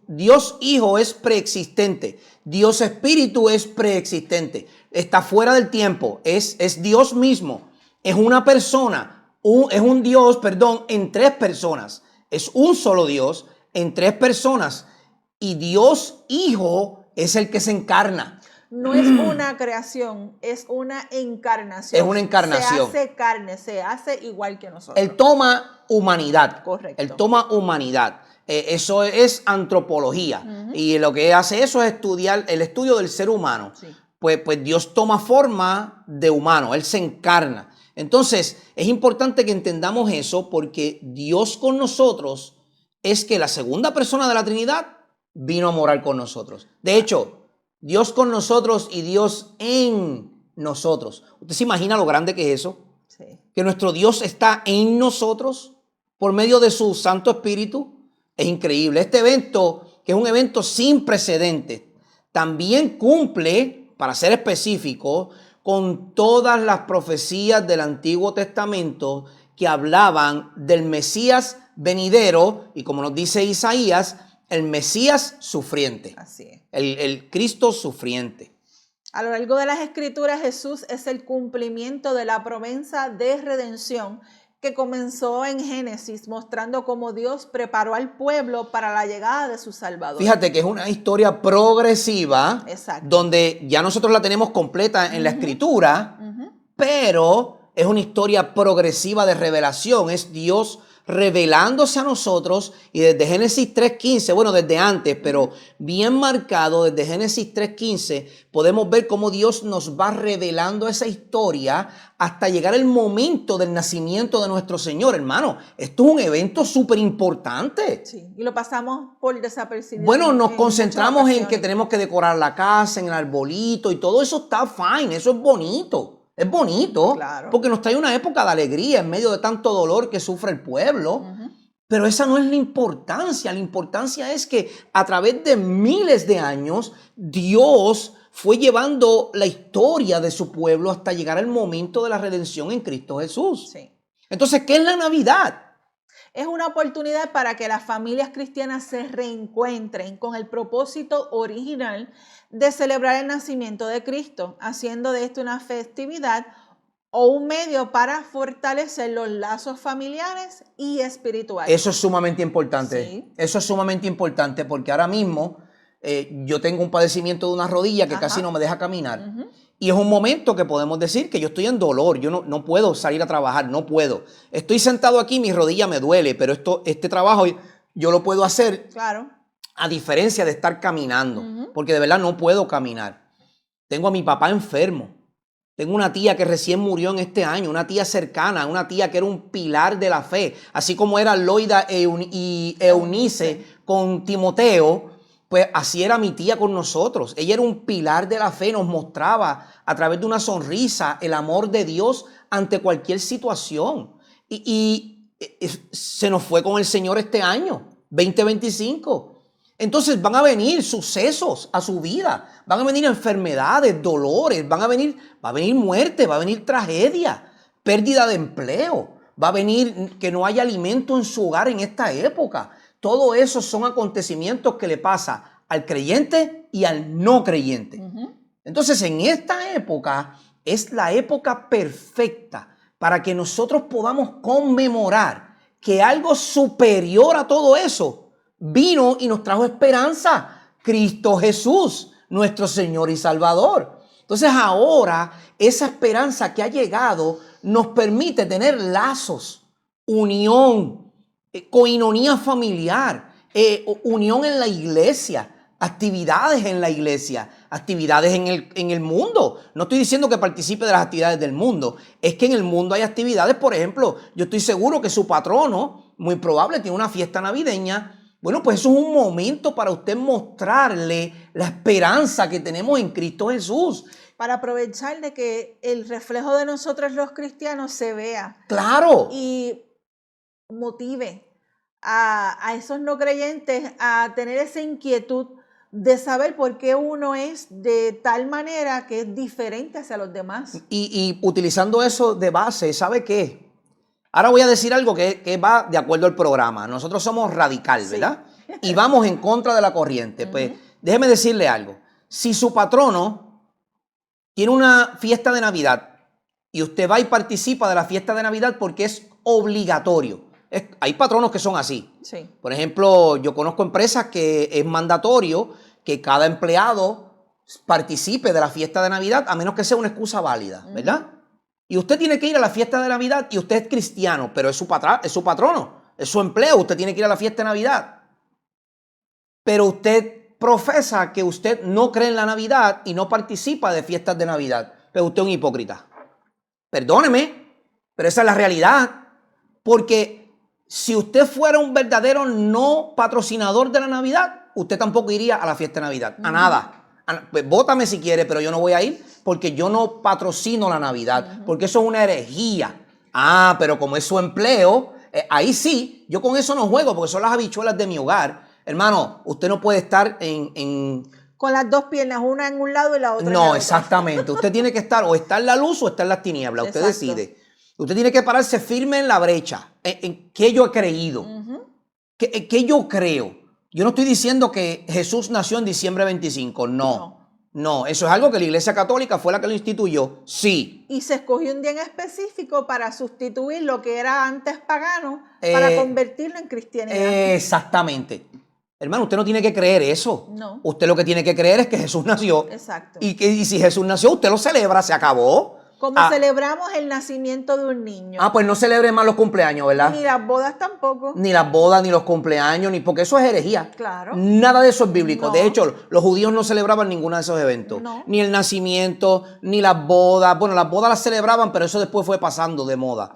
Speaker 1: Dios Hijo es preexistente. Dios Espíritu es preexistente. Está fuera del tiempo. Es Dios mismo. Es una persona. Es un Dios, en tres personas. Es un solo Dios en tres personas. Y Dios Hijo es el que se encarna.
Speaker 2: no es una creación, es una encarnación.
Speaker 1: Es una encarnación.
Speaker 2: Se hace carne, se hace igual que nosotros.
Speaker 1: Él toma humanidad.
Speaker 2: Correcto.
Speaker 1: Él toma humanidad. Eso es antropología. Y lo que hace eso es estudiar el estudio del ser humano.
Speaker 2: Sí.
Speaker 1: Pues Dios toma forma de humano, Él se encarna. Entonces, es importante que entendamos eso porque Dios con nosotros es que la segunda persona de la Trinidad vino a morar con nosotros. De hecho, Dios con nosotros y Dios en nosotros. ¿Usted se imagina lo grande que es eso?
Speaker 2: Sí.
Speaker 1: Que nuestro Dios está en nosotros por medio de su Santo Espíritu. Es increíble. Este evento, que es un evento sin precedentes, también cumple, para ser específico, con todas las profecías del Antiguo Testamento que hablaban del Mesías venidero y, como nos dice Isaías, el Mesías sufriente.
Speaker 2: Así es.
Speaker 1: El Cristo sufriente.
Speaker 2: A lo largo de las Escrituras, Jesús es el cumplimiento de la promesa de redención que comenzó en Génesis, mostrando cómo Dios preparó al pueblo para la llegada de su Salvador.
Speaker 1: Fíjate que es una historia progresiva.
Speaker 2: Exacto.
Speaker 1: Donde ya nosotros la tenemos completa en la Escritura, pero es una historia progresiva de revelación. Es Dios revelándose a nosotros y desde Génesis 3.15, bueno, desde antes, pero bien marcado desde Génesis 3.15, podemos ver cómo Dios nos va revelando esa historia hasta llegar el momento del nacimiento de nuestro Señor. Hermano, esto es un evento súper importante.
Speaker 2: Sí, y lo pasamos por desapercibido.
Speaker 1: Bueno, nos concentramos en que tenemos que decorar la casa, en el arbolito y todo eso está fine, eso es bonito. Es bonito,
Speaker 2: claro,
Speaker 1: porque nos trae una época de alegría en medio de tanto dolor que sufre el pueblo. Pero esa no es la importancia. La importancia es que a través de miles de años, Dios fue llevando la historia de su pueblo hasta llegar al momento de la redención en Cristo Jesús.
Speaker 2: Sí.
Speaker 1: Entonces, ¿qué es la Navidad?
Speaker 2: Es una oportunidad para que las familias cristianas se reencuentren con el propósito original de celebrar el nacimiento de Cristo, haciendo de esto una festividad o un medio para fortalecer los lazos familiares y espirituales.
Speaker 1: Eso es sumamente importante.
Speaker 2: Sí.
Speaker 1: Eso es sumamente importante porque ahora mismo yo tengo un padecimiento de una rodilla que casi no me deja caminar. Y es un momento que podemos decir que yo estoy en dolor, yo no puedo salir a trabajar, no puedo. Estoy sentado aquí, mi rodilla me duele, pero este trabajo yo lo puedo hacer,
Speaker 2: claro,
Speaker 1: a diferencia de estar caminando, porque de verdad no puedo caminar. Tengo a mi papá enfermo, tengo una tía que recién murió en este año, una tía cercana, una tía que era un pilar de la fe, así como era Loida y Eunice con Timoteo. Pues así era mi tía con nosotros. Ella era un pilar de la fe, nos mostraba a través de una sonrisa el amor de Dios ante cualquier situación. Y se nos fue con el Señor este año, 2025. Entonces van a venir sucesos a su vida, van a venir enfermedades, dolores, va a venir muerte, va a venir tragedia, pérdida de empleo, va a venir que no haya alimento en su hogar en esta época. Todo eso son acontecimientos que le pasa al creyente y al no creyente. Entonces, en esta época es la época perfecta para que nosotros podamos conmemorar que algo superior a todo eso vino y nos trajo esperanza. Cristo Jesús, nuestro Señor y Salvador. Entonces, ahora esa esperanza que ha llegado nos permite tener lazos, unión, coinonía familiar, unión en la iglesia, actividades en la iglesia, actividades en el mundo. No estoy diciendo que participe de las actividades del mundo, es que en el mundo hay actividades. Por ejemplo, yo estoy seguro que su patrono, muy probable, tiene una fiesta navideña. Bueno, pues eso es un momento para usted mostrarle la esperanza que tenemos en Cristo Jesús.
Speaker 2: Para aprovechar de que el reflejo de nosotros los cristianos se vea.
Speaker 1: Claro.
Speaker 2: Y motive a esos no creyentes a tener esa inquietud de saber por qué uno es de tal manera que es diferente hacia los demás.
Speaker 1: Y utilizando eso de base, ¿sabe qué? Ahora voy a decir algo que va de acuerdo al programa. Nosotros somos radical, ¿verdad? Y vamos en contra de la corriente. Pues déjeme decirle algo. Si su patrono tiene una fiesta de Navidad y usted va y participa de la fiesta de Navidad porque es obligatorio. Hay patronos que son así. Por ejemplo, yo conozco empresas que es mandatorio que cada empleado participe de la fiesta de Navidad, a menos que sea una excusa válida, ¿verdad? Y usted tiene que ir a la fiesta de Navidad y usted es cristiano, pero es su patrono, es su empleo, usted tiene que ir a la fiesta de Navidad. Pero usted profesa que usted no cree en la Navidad y no participa de fiestas de Navidad, pero usted es un hipócrita. Perdóneme, pero esa es la realidad, porque si usted fuera un verdadero no patrocinador de la Navidad, usted tampoco iría a la fiesta de Navidad, a nada. Pues vótame si quiere, pero yo no voy a ir porque yo no patrocino la Navidad, porque eso es una herejía. Ah, pero como es su empleo, ahí sí, yo con eso no juego porque son las habichuelas de mi hogar. Hermano, usted no puede estar
Speaker 2: con las dos piernas, una en un lado y la otra en la
Speaker 1: No,
Speaker 2: otra.
Speaker 1: exactamente. Usted tiene que estar o está en la luz o está en las tinieblas. Usted
Speaker 2: Exacto.
Speaker 1: decide. Usted tiene que pararse firme en la brecha. ¿En qué yo he creído? ¿Qué yo creo? Yo no estoy diciendo que Jesús nació en diciembre 25. No, eso es algo que la Iglesia Católica fue la que lo instituyó. Sí.
Speaker 2: Y se escogió un día en específico para sustituir lo que era antes pagano para convertirlo en cristianidad.
Speaker 1: Exactamente. Hermano, usted no tiene que creer eso.
Speaker 2: No.
Speaker 1: Usted lo que tiene que creer es que Jesús nació.
Speaker 2: Exacto.
Speaker 1: Y si Jesús nació, usted lo celebra, se acabó.
Speaker 2: Como celebramos el nacimiento de un niño.
Speaker 1: Pues no celebre más los cumpleaños, ¿verdad?
Speaker 2: Ni las bodas tampoco.
Speaker 1: Ni las bodas, ni los cumpleaños, ni porque eso es herejía.
Speaker 2: Claro.
Speaker 1: Nada de eso es bíblico.
Speaker 2: No.
Speaker 1: De hecho, los judíos no celebraban ninguno de esos eventos.
Speaker 2: No.
Speaker 1: Ni el nacimiento, ni las bodas. Bueno, las bodas las celebraban, pero eso después fue pasando de moda.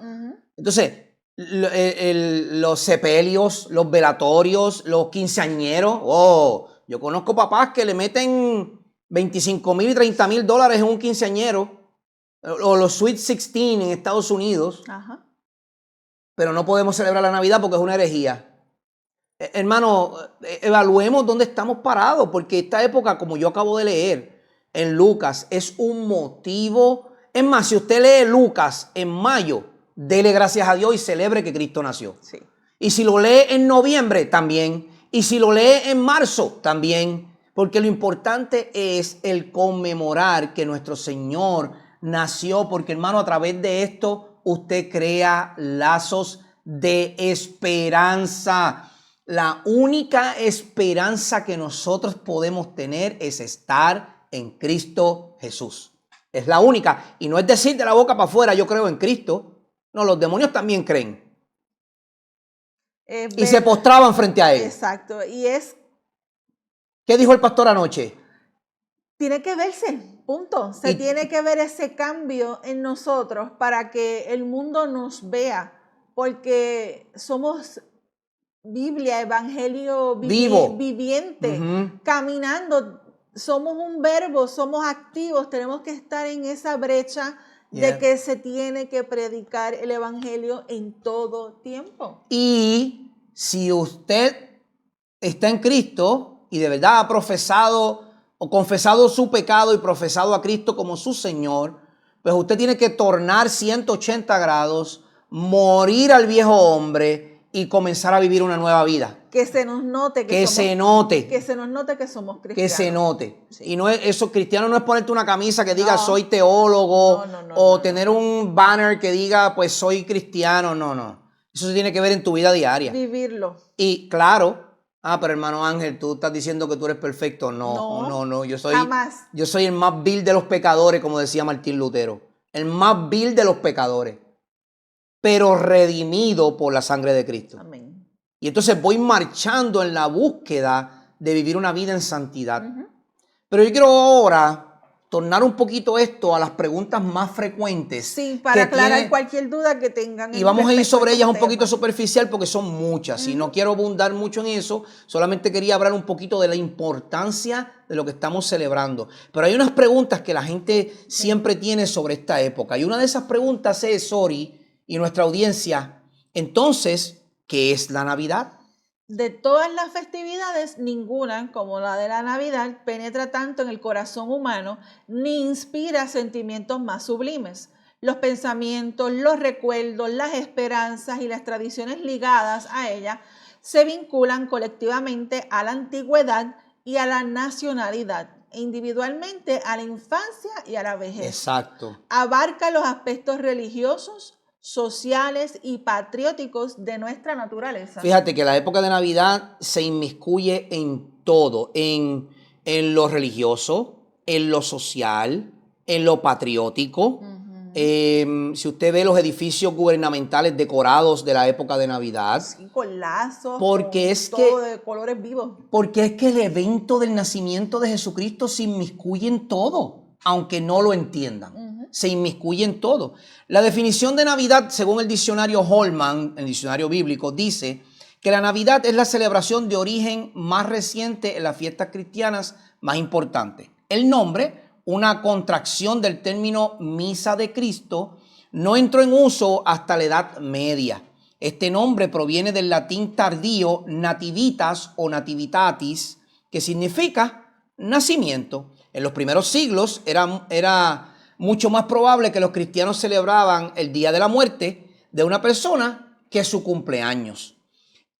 Speaker 1: Entonces, los sepelios, los velatorios, los quinceañeros. Yo conozco papás que le meten 25,000 y 30,000 dólares en un quinceañero. O los Sweet 16 en Estados Unidos.
Speaker 2: Ajá.
Speaker 1: Pero no podemos celebrar la Navidad porque es una herejía. Hermano, evaluemos dónde estamos parados, porque esta época, como yo acabo de leer en Lucas, es un motivo. Es más, si usted lee Lucas en mayo, dele gracias a Dios y celebre que Cristo nació.
Speaker 2: Sí.
Speaker 1: Y si lo lee en noviembre, también. Y si lo lee en marzo, también. Porque lo importante es el conmemorar que nuestro Señor nació, porque hermano, a través de esto usted crea lazos de esperanza. La única esperanza que nosotros podemos tener es estar en Cristo Jesús. Es la única. Y no es decir de la boca para afuera, yo creo en Cristo. No, los demonios también creen. Y se postraban frente a él.
Speaker 2: Exacto. Y
Speaker 1: ¿Qué dijo el pastor anoche?
Speaker 2: Tiene que verse. Punto. Se tiene que ver ese cambio en nosotros para que el mundo nos vea, porque somos Biblia, Evangelio viviente, caminando. Somos un verbo, somos activos, tenemos que estar en esa brecha de que se tiene que predicar el Evangelio en todo tiempo.
Speaker 1: Y si usted está en Cristo y de verdad ha profesado o confesado su pecado y profesado a Cristo como su Señor, pues usted tiene que tornar 180 grados, morir al viejo hombre y comenzar a vivir una nueva vida.
Speaker 2: Que se nos note
Speaker 1: que se note
Speaker 2: que se nos note que somos cristianos.
Speaker 1: Que se note.
Speaker 2: Sí.
Speaker 1: Y no es eso, cristiano no es ponerte una camisa que diga soy teólogo o tener un banner que diga pues soy cristiano. No. Eso se tiene que ver en tu vida diaria.
Speaker 2: Vivirlo.
Speaker 1: Y claro, pero hermano Ángel, tú estás diciendo que tú eres perfecto. No. Yo soy el más vil de los pecadores, como decía Martín Lutero. El más vil de los pecadores. Pero redimido por la sangre de Cristo.
Speaker 2: Amén.
Speaker 1: Y entonces voy marchando en la búsqueda de vivir una vida en santidad. Pero yo quiero ahora tornar un poquito esto a las preguntas más frecuentes.
Speaker 2: Sí, para aclarar cualquier duda que tengan.
Speaker 1: Y vamos a ir sobre ellas un poquito superficial porque son muchas. Y no quiero abundar mucho en eso. Solamente quería hablar un poquito de la importancia de lo que estamos celebrando. Pero hay unas preguntas que la gente siempre tiene sobre esta época. Y una de esas preguntas es, Sori y nuestra audiencia, entonces, ¿qué es la Navidad?
Speaker 2: De todas las festividades, ninguna, como la de la Navidad, penetra tanto en el corazón humano ni inspira sentimientos más sublimes. Los pensamientos, los recuerdos, las esperanzas y las tradiciones ligadas a ella se vinculan colectivamente a la antigüedad y a la nacionalidad, e individualmente a la infancia y a la vejez.
Speaker 1: Exacto.
Speaker 2: Abarca los aspectos religiosos, sociales y patrióticos de nuestra naturaleza.
Speaker 1: Fíjate que la época de Navidad se inmiscuye en todo, en lo religioso, en lo social, en lo patriótico. Si usted ve los edificios gubernamentales decorados de la época de Navidad.
Speaker 2: Sí, con lazos,
Speaker 1: porque
Speaker 2: con
Speaker 1: es
Speaker 2: todo
Speaker 1: que,
Speaker 2: de colores vivos.
Speaker 1: Porque es que el evento del nacimiento de Jesucristo se inmiscuye en todo, aunque no lo entiendan. Se inmiscuye en todo. La definición de Navidad, según el diccionario Holman, el diccionario bíblico, dice que la Navidad es la celebración de origen más reciente en las fiestas cristianas más importantes. El nombre, una contracción del término misa de Cristo, no entró en uso hasta la Edad Media. Este nombre proviene del latín tardío nativitas o nativitatis, que significa nacimiento. En los primeros siglos era mucho más probable que los cristianos celebraban el día de la muerte de una persona que su cumpleaños.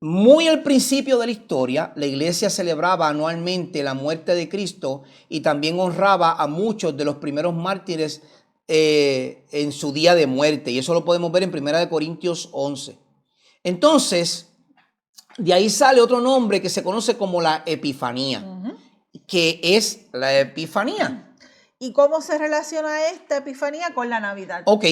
Speaker 1: Muy al principio de la historia, la iglesia celebraba anualmente la muerte de Cristo y también honraba a muchos de los primeros mártires en su día de muerte. Y eso lo podemos ver en 1 Corintios 11. Entonces, de ahí sale otro nombre que se conoce como la Epifanía, que es la Epifanía.
Speaker 2: ¿Y cómo se relaciona esta Epifanía con la Navidad?
Speaker 1: Ok,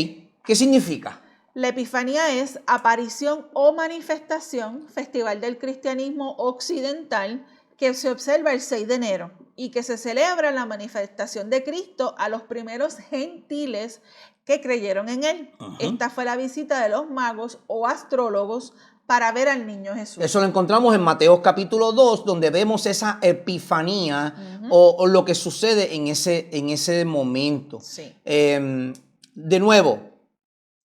Speaker 1: ¿qué significa?
Speaker 2: La Epifanía es aparición o manifestación, festival del cristianismo occidental, que se observa el 6 de enero y que se celebra la manifestación de Cristo a los primeros gentiles que creyeron en él. Esta fue la visita de los magos o astrólogos para ver al niño Jesús.
Speaker 1: Eso lo encontramos en Mateo capítulo 2, donde vemos esa epifanía o lo que sucede en ese momento.
Speaker 2: Sí.
Speaker 1: De nuevo,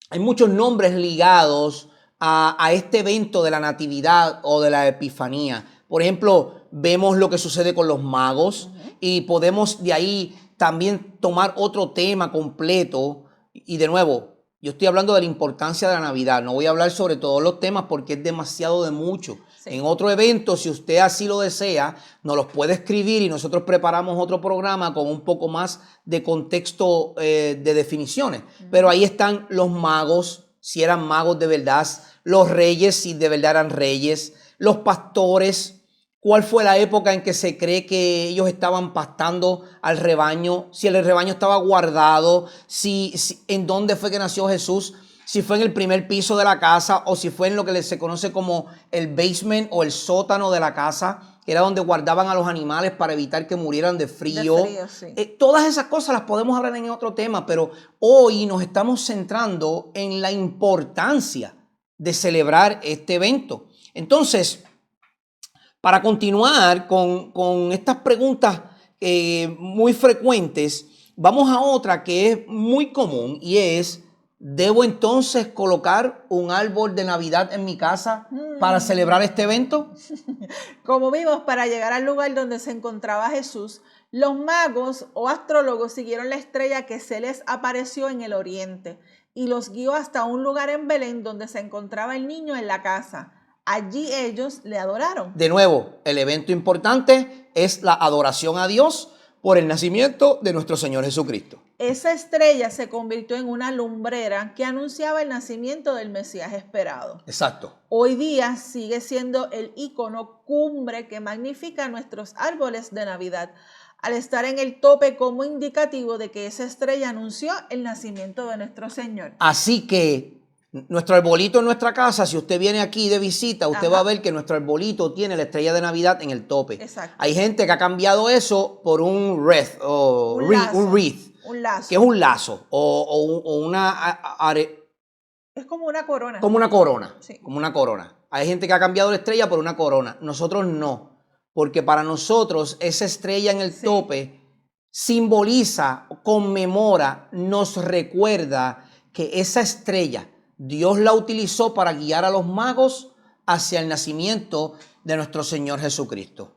Speaker 1: hay muchos nombres ligados a este evento de la natividad o de la epifanía. Por ejemplo, vemos lo que sucede con los magos y podemos de ahí también tomar otro tema completo. Y de nuevo, yo estoy hablando de la importancia de la Navidad. No voy a hablar sobre todos los temas porque es demasiado de mucho. Sí. En otro evento, si usted así lo desea, nos los puede escribir y nosotros preparamos otro programa con un poco más de contexto de definiciones. Pero ahí están los magos, si eran magos de verdad, los reyes, si de verdad eran reyes, los pastores. ¿Cuál fue la época en que se cree que ellos estaban pastando al rebaño? Si el rebaño estaba guardado, en dónde fue que nació Jesús, si fue en el primer piso de la casa o si fue en lo que se conoce como el basement o el sótano de la casa, que era donde guardaban a los animales para evitar que murieran de frío.
Speaker 2: Sí.
Speaker 1: Todas esas cosas las podemos hablar en otro tema, pero hoy nos estamos centrando en la importancia de celebrar este evento. Entonces, para continuar con estas preguntas muy frecuentes, vamos a otra que es muy común y es, ¿debo entonces colocar un árbol de Navidad en mi casa para celebrar este evento?
Speaker 2: Como vimos, para llegar al lugar donde se encontraba Jesús, los magos o astrólogos siguieron la estrella que se les apareció en el oriente y los guió hasta un lugar en Belén donde se encontraba el niño en la casa. Allí ellos le adoraron.
Speaker 1: De nuevo, el evento importante es la adoración a Dios por el nacimiento de nuestro Señor Jesucristo.
Speaker 2: Esa estrella se convirtió en una lumbrera que anunciaba el nacimiento del Mesías esperado.
Speaker 1: Exacto.
Speaker 2: Hoy día sigue siendo el icono cumbre que magnifica nuestros árboles de Navidad, al estar en el tope como indicativo de que esa estrella anunció el nacimiento de nuestro Señor.
Speaker 1: Así que nuestro arbolito en nuestra casa, si usted viene aquí de visita, usted va a ver que nuestro arbolito tiene la estrella de Navidad en el tope.
Speaker 2: Exacto.
Speaker 1: Hay gente que ha cambiado eso por un wreath,
Speaker 2: un lazo.
Speaker 1: Que es un lazo o una...
Speaker 2: Es como una corona.
Speaker 1: Como una corona,
Speaker 2: sí.
Speaker 1: Como una corona. Hay gente que ha cambiado la estrella por una corona. Nosotros no, porque para nosotros esa estrella en el tope simboliza, conmemora, nos recuerda que esa estrella Dios la utilizó para guiar a los magos hacia el nacimiento de nuestro Señor Jesucristo.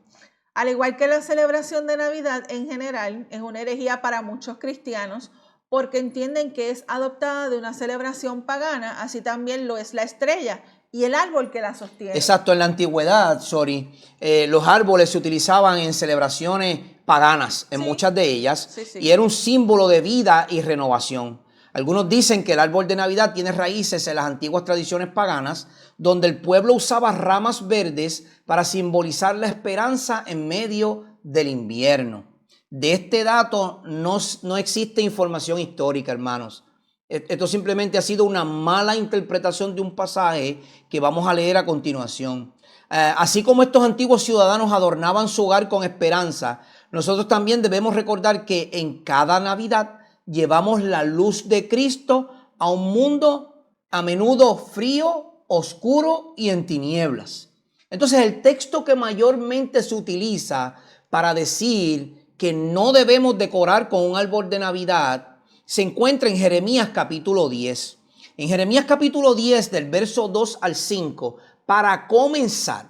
Speaker 2: Al igual que la celebración de Navidad en general, es una herejía para muchos cristianos porque entienden que es adoptada de una celebración pagana, así también lo es la estrella y el árbol que la sostiene.
Speaker 1: Exacto, en la antigüedad, los árboles se utilizaban en celebraciones paganas, en muchas de ellas, y era un símbolo de vida y renovación. Algunos dicen que el árbol de Navidad tiene raíces en las antiguas tradiciones paganas, donde el pueblo usaba ramas verdes para simbolizar la esperanza en medio del invierno. De este dato no existe información histórica, hermanos. Esto simplemente ha sido una mala interpretación de un pasaje que vamos a leer a continuación. Así como estos antiguos ciudadanos adornaban su hogar con esperanza, nosotros también debemos recordar que en cada Navidad llevamos la luz de Cristo a un mundo a menudo frío, oscuro y en tinieblas. Entonces, el texto que mayormente se utiliza para decir que no debemos decorar con un árbol de Navidad se encuentra en Jeremías capítulo 10. En Jeremías capítulo 10, del verso 2 al 5, para comenzar,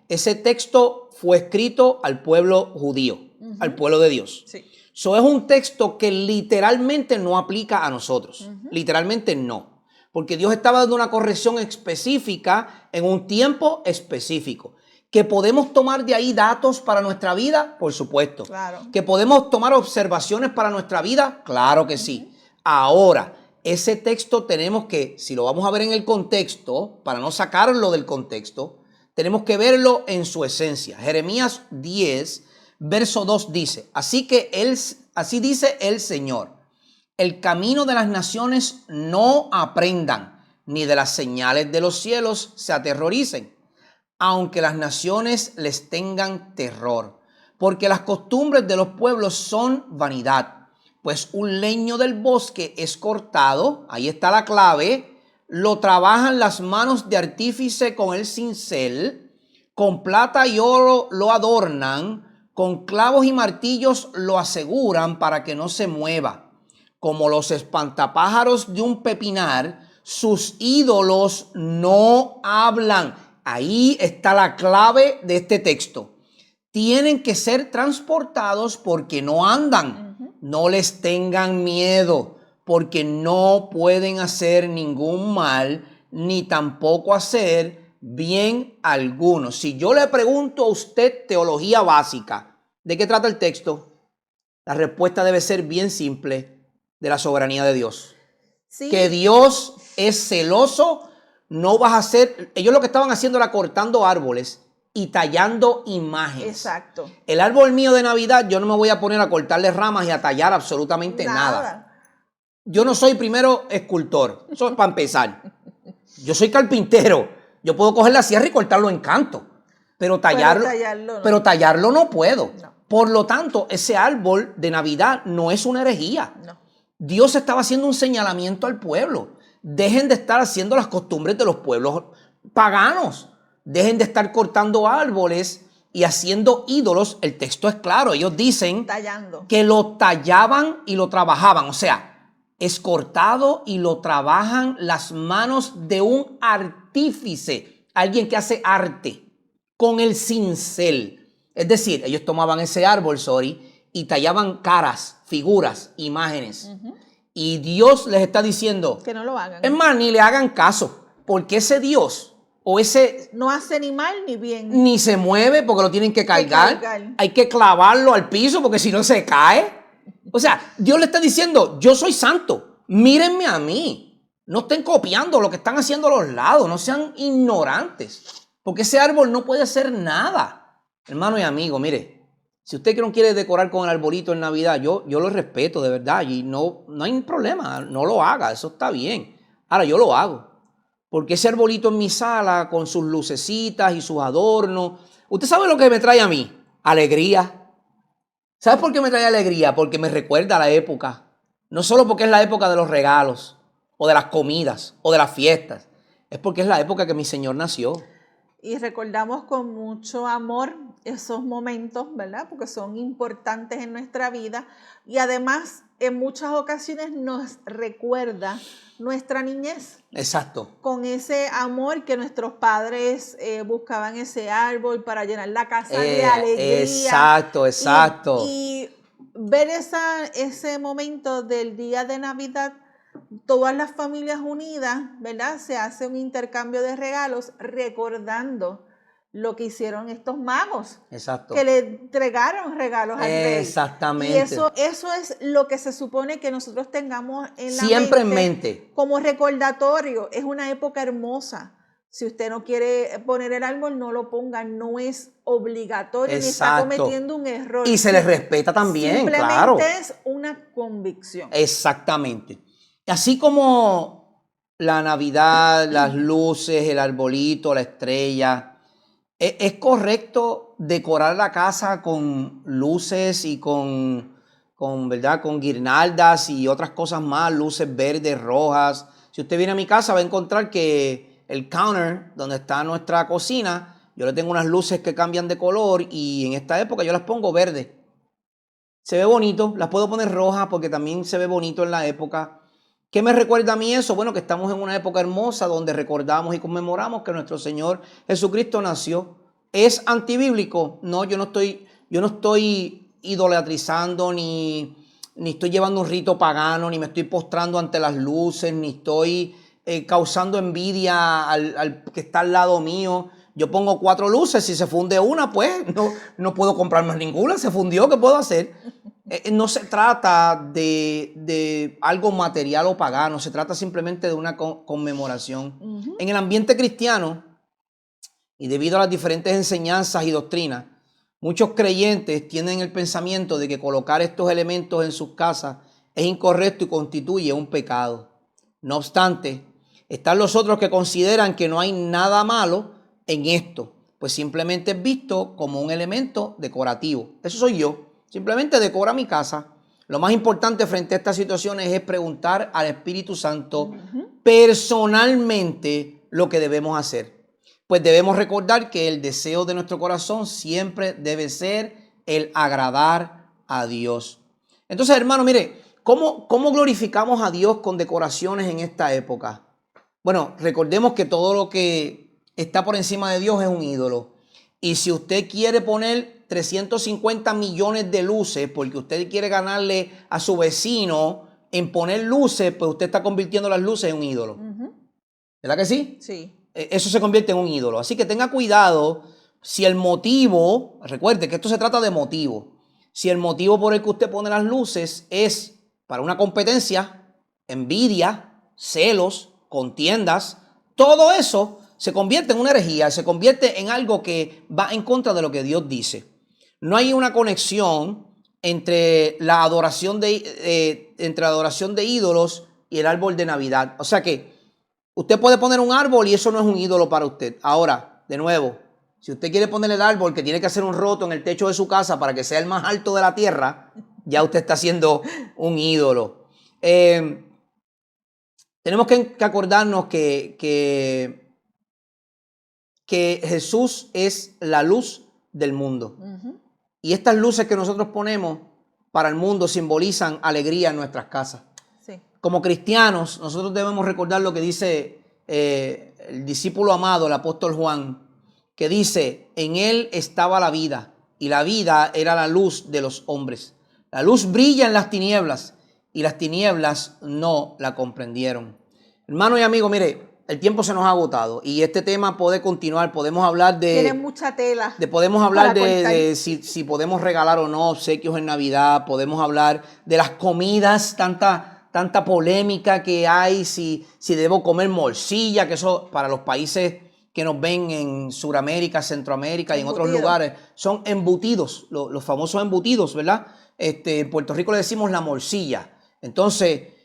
Speaker 1: ese texto fue escrito al pueblo judío, al pueblo de Dios.
Speaker 2: Sí.
Speaker 1: So, es un texto que literalmente no aplica a nosotros. Literalmente no. Porque Dios estaba dando una corrección específica en un tiempo específico. ¿Que podemos tomar de ahí datos para nuestra vida? Por supuesto.
Speaker 2: Claro.
Speaker 1: ¿Que podemos tomar observaciones para nuestra vida? Claro que sí. Ahora, ese texto tenemos que, si lo vamos a ver en el contexto, para no sacarlo del contexto, tenemos que verlo en su esencia. Jeremías 10, verso 2 dice, así dice el Señor, el camino de las naciones no aprendan, ni de las señales de los cielos se aterroricen, aunque las naciones les tengan terror, porque las costumbres de los pueblos son vanidad. Pues un leño del bosque es cortado, ahí está la clave, lo trabajan las manos de artífice con el cincel, con plata y oro lo adornan, con clavos y martillos lo aseguran para que no se mueva. Como los espantapájaros de un pepinar, sus ídolos no hablan. Ahí está la clave de este texto. Tienen que ser transportados porque no andan. No les tengan miedo, porque no pueden hacer ningún mal, ni tampoco hacer bien alguno. Si yo le pregunto a usted teología básica, ¿de qué trata el texto? La respuesta debe ser bien simple, de la soberanía de Dios. Sí. Que Dios es celoso, no vas a hacer... Ellos lo que estaban haciendo era cortando árboles y tallando imágenes.
Speaker 2: Exacto.
Speaker 1: El árbol mío de Navidad, yo no me voy a poner a cortarle ramas y a tallar absolutamente nada. Yo no soy primero escultor, eso es para empezar. Yo soy carpintero. Yo puedo coger la sierra y cortarlo en canto, pero tallarlo no puedo. No. Por lo tanto, ese árbol de Navidad no es una herejía. No. Dios estaba haciendo un señalamiento al pueblo. Dejen de estar haciendo las costumbres de los pueblos paganos. Dejen de estar cortando árboles y haciendo ídolos. El texto es claro. Ellos dicen que lo tallaban y lo trabajaban. O sea, es cortado y lo trabajan las manos de un artífice. Alguien que hace arte con el cincel. Es decir, ellos tomaban ese árbol, y tallaban caras, figuras, imágenes. Y Dios les está diciendo
Speaker 2: que no lo hagan.
Speaker 1: Es más, ni le hagan caso. Porque ese Dios... o ese
Speaker 2: no hace ni mal ni bien.
Speaker 1: Ni se mueve porque lo tienen que cargar. Hay que clavarlo al piso porque si no se cae. O sea, Dios le está diciendo, yo soy santo, mírenme a mí. No estén copiando lo que están haciendo a los lados, no sean ignorantes. Porque ese árbol no puede hacer nada. Hermano y amigo, mire, si usted no quiere decorar con el arbolito en Navidad, yo lo respeto de verdad y no hay problema, no lo haga, eso está bien. Ahora yo lo hago. Porque ese arbolito en mi sala, con sus lucecitas y sus adornos, ¿usted sabe lo que me trae a mí? Alegría. ¿Sabe por qué me trae alegría? Porque me recuerda a la época. No solo porque es la época de los regalos, o de las comidas, o de las fiestas. Es porque es la época que mi Señor nació.
Speaker 2: Y recordamos con mucho amor esos momentos, ¿verdad? Porque son importantes en nuestra vida. Y además, en muchas ocasiones nos recuerda nuestra niñez.
Speaker 1: Exacto.
Speaker 2: Con ese amor que nuestros padres buscaban ese árbol para llenar la casa de alegría.
Speaker 1: Exacto.
Speaker 2: Y ver ese momento del día de Navidad, todas las familias unidas, ¿verdad? Se hace un intercambio de regalos recordando lo que hicieron estos magos.
Speaker 1: Exacto.
Speaker 2: Que le entregaron regalos al rey.
Speaker 1: Exactamente.
Speaker 2: Y eso es lo que se supone que nosotros tengamos en la
Speaker 1: siempre en mente.
Speaker 2: Como recordatorio. Es una época hermosa Si usted no quiere poner el árbol, no lo ponga, no es obligatorio,
Speaker 1: Exacto.
Speaker 2: ni está cometiendo un error.
Speaker 1: Y se les respeta también,
Speaker 2: simplemente
Speaker 1: claro.
Speaker 2: Es una convicción.
Speaker 1: Exactamente. Así como la Navidad, las luces, el arbolito, la estrella, es correcto decorar la casa con luces y ¿verdad? Con guirnaldas y otras cosas más, luces verdes, rojas. Si usted viene a mi casa va a encontrar que el counter donde está nuestra cocina, yo le tengo unas luces que cambian de color y en esta época yo las pongo verdes. Se ve bonito, las puedo poner rojas porque también se ve bonito en la época. ¿Qué me recuerda a mí eso? Bueno, que estamos en una época hermosa donde recordamos y conmemoramos que nuestro Señor Jesucristo nació. ¿Es antibíblico? No, yo no estoy idolatrizando ni estoy llevando un rito pagano, ni me estoy postrando ante las luces, ni estoy causando envidia al que está al lado mío. Yo pongo 4 luces, si se funde una, pues no puedo comprar más ninguna, se fundió, ¿qué puedo hacer? No se trata de algo material o pagano, se trata simplemente de una conmemoración. En el ambiente cristiano, y debido a las diferentes enseñanzas y doctrinas, muchos creyentes tienen el pensamiento de que colocar estos elementos en sus casas es incorrecto y constituye un pecado. No obstante, están los otros que consideran que no hay nada malo en esto, pues simplemente es visto como un elemento decorativo. Eso soy yo. Simplemente decora mi casa. Lo más importante frente a estas situaciones es preguntar al Espíritu Santo personalmente lo que debemos hacer. Pues debemos recordar que el deseo de nuestro corazón siempre debe ser el agradar a Dios. Entonces, hermano, mire, ¿cómo glorificamos a Dios con decoraciones en esta época? Bueno, recordemos que todo lo que está por encima de Dios es un ídolo. Y si usted quiere poner 350 millones de luces porque usted quiere ganarle a su vecino en poner luces, pues usted está convirtiendo las luces en un ídolo. ¿Verdad que sí?
Speaker 2: Sí.
Speaker 1: Eso se convierte en un ídolo. Así que tenga cuidado si el motivo, recuerde que esto se trata de motivo, si el motivo por el que usted pone las luces es para una competencia, envidia, celos, contiendas, todo eso se convierte en una herejía, se convierte en algo que va en contra de lo que Dios dice. No hay una conexión entre la adoración de ídolos y el árbol de Navidad. O sea que usted puede poner un árbol y eso no es un ídolo para usted. Ahora, de nuevo, si usted quiere poner el árbol que tiene que hacer un roto en el techo de su casa para que sea el más alto de la tierra, ya usted está haciendo un ídolo. Tenemos que acordarnos que Jesús es la luz del mundo. Y estas luces que nosotros ponemos para el mundo simbolizan alegría en nuestras casas. Sí. Como cristianos, nosotros debemos recordar lo que dice el discípulo amado, el apóstol Juan, que dice, en él estaba la vida, y la vida era la luz de los hombres. La luz brilla en las tinieblas, y las tinieblas no la comprendieron. Hermano y amigo, mire, el tiempo se nos ha agotado y este tema puede continuar. Podemos hablar de...
Speaker 2: Tiene mucha tela.
Speaker 1: Podemos hablar de si podemos regalar o no obsequios en Navidad. Podemos hablar de las comidas, tanta polémica que hay, si debo comer morcilla, que eso para los países que nos ven en Sudamérica, Centroamérica y en otros lugares, son embutidos, los famosos embutidos, ¿verdad? En Puerto Rico le decimos la morcilla. Entonces...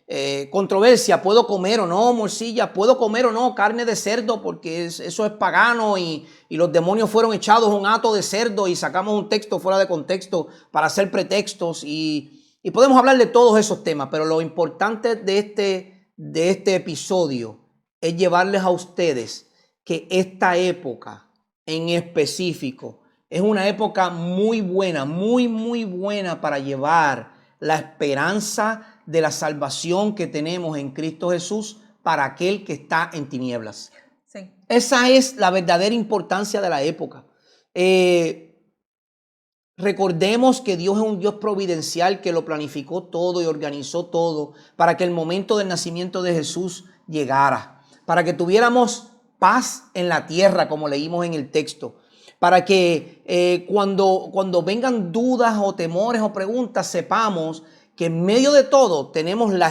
Speaker 1: controversia, ¿puedo comer o no morcilla? ¿Puedo comer o no carne de cerdo? Porque eso es pagano y los demonios fueron echados a un hato de cerdo y sacamos un texto fuera de contexto para hacer pretextos y podemos hablar de todos esos temas, pero lo importante de este episodio es llevarles a ustedes que esta época en específico es una época muy buena, muy buena para llevar la esperanza de la salvación que tenemos en Cristo Jesús para aquel que está en tinieblas. Sí. Esa es la verdadera importancia de la época. Recordemos que Dios es un Dios providencial que lo planificó todo y organizó todo para que el momento del nacimiento de Jesús llegara, para que tuviéramos paz en la tierra, como leímos en el texto, para que cuando vengan dudas o temores o preguntas sepamos que en medio de todo tenemos la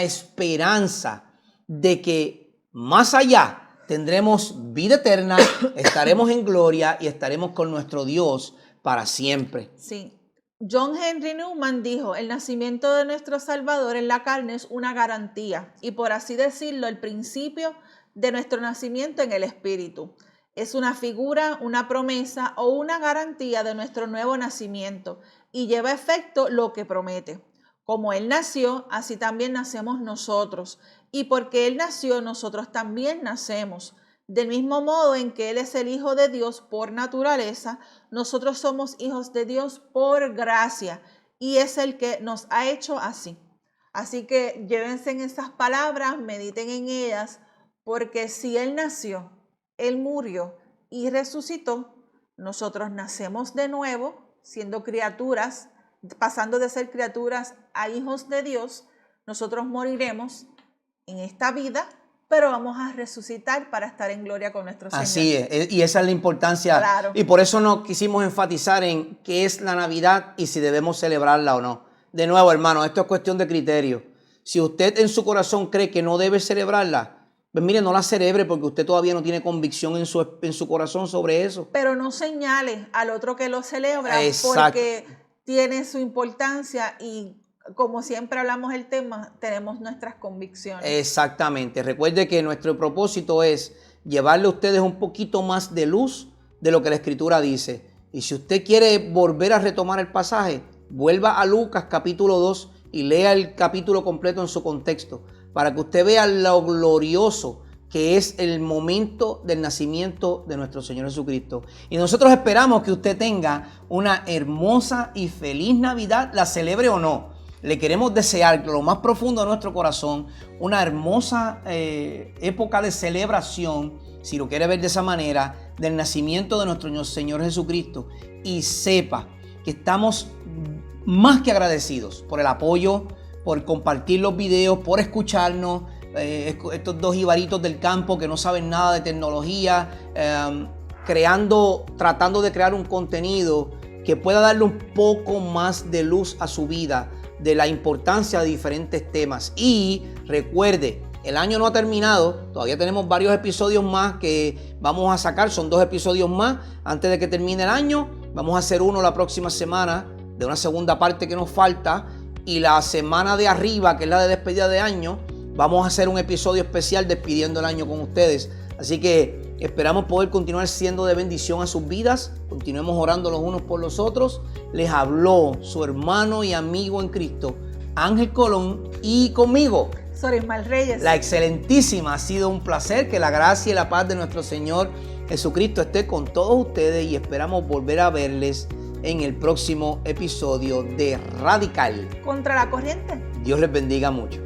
Speaker 1: esperanza de que más allá tendremos vida eterna, estaremos en gloria y estaremos con nuestro Dios para siempre.
Speaker 2: Sí. John Henry Newman dijo, el nacimiento de nuestro Salvador en la carne es una garantía y, por así decirlo, el principio de nuestro nacimiento en el Espíritu. Es una figura, una promesa o una garantía de nuestro nuevo nacimiento y lleva a efecto lo que promete. Como Él nació, así también nacemos nosotros. Y porque Él nació, nosotros también nacemos. Del mismo modo en que Él es el Hijo de Dios por naturaleza, nosotros somos hijos de Dios por gracia. Y es el que nos ha hecho así. Así que llévense en esas palabras, mediten en ellas, porque si Él nació, Él murió y resucitó, nosotros nacemos de nuevo, siendo criaturas, pasando de ser criaturas a hijos de Dios. Nosotros moriremos en esta vida, pero vamos a resucitar para estar en gloria con nuestro Señor.
Speaker 1: Así es, y esa es la importancia.
Speaker 2: Claro.
Speaker 1: Y por eso nos quisimos enfatizar en qué es la Navidad y si debemos celebrarla o no. De nuevo, hermano, esto es cuestión de criterio. Si usted en su corazón cree que no debe celebrarla, pues mire, no la celebre porque usted todavía no tiene convicción en su corazón sobre eso.
Speaker 2: Pero no señale al otro que lo celebra.
Speaker 1: Exacto.
Speaker 2: Porque tiene su importancia y, como siempre hablamos el tema, tenemos nuestras convicciones.
Speaker 1: Exactamente. Recuerde que nuestro propósito es llevarle a ustedes un poquito más de luz de lo que la Escritura dice. Y si usted quiere volver a retomar el pasaje, vuelva a Lucas capítulo 2 y lea el capítulo completo en su contexto, para que usted vea lo glorioso que es el momento del nacimiento de nuestro Señor Jesucristo. Y nosotros esperamos que usted tenga una hermosa y feliz Navidad, la celebre o no. Le queremos desear lo más profundo de nuestro corazón una hermosa época de celebración, si lo quiere ver de esa manera, del nacimiento de nuestro Señor Jesucristo. Y sepa que estamos más que agradecidos por el apoyo, por compartir los videos, por escucharnos, estos dos ibaritos del campo que no saben nada de tecnología, tratando de crear un contenido que pueda darle un poco más de luz a su vida, de la importancia de diferentes temas. Y recuerde, el año no ha terminado, todavía tenemos varios episodios más que vamos a sacar, son 2 episodios más antes de que termine el año. Vamos a hacer uno la próxima semana de una segunda parte que nos falta, y la semana de arriba, que es la de despedida de año, vamos a hacer un episodio especial despidiendo el año con ustedes. Así que esperamos poder continuar siendo de bendición a sus vidas. Continuemos orando los unos por los otros. Les habló su hermano y amigo en Cristo, Ángel Colón, y conmigo,
Speaker 2: Sorismal Reyes.
Speaker 1: la excelentísima. Ha sido un placer. Que la gracia y la paz de nuestro Señor Jesucristo esté con todos ustedes y esperamos volver a verles en el próximo episodio de Radical
Speaker 2: Contra la Corriente.
Speaker 1: Dios les bendiga mucho.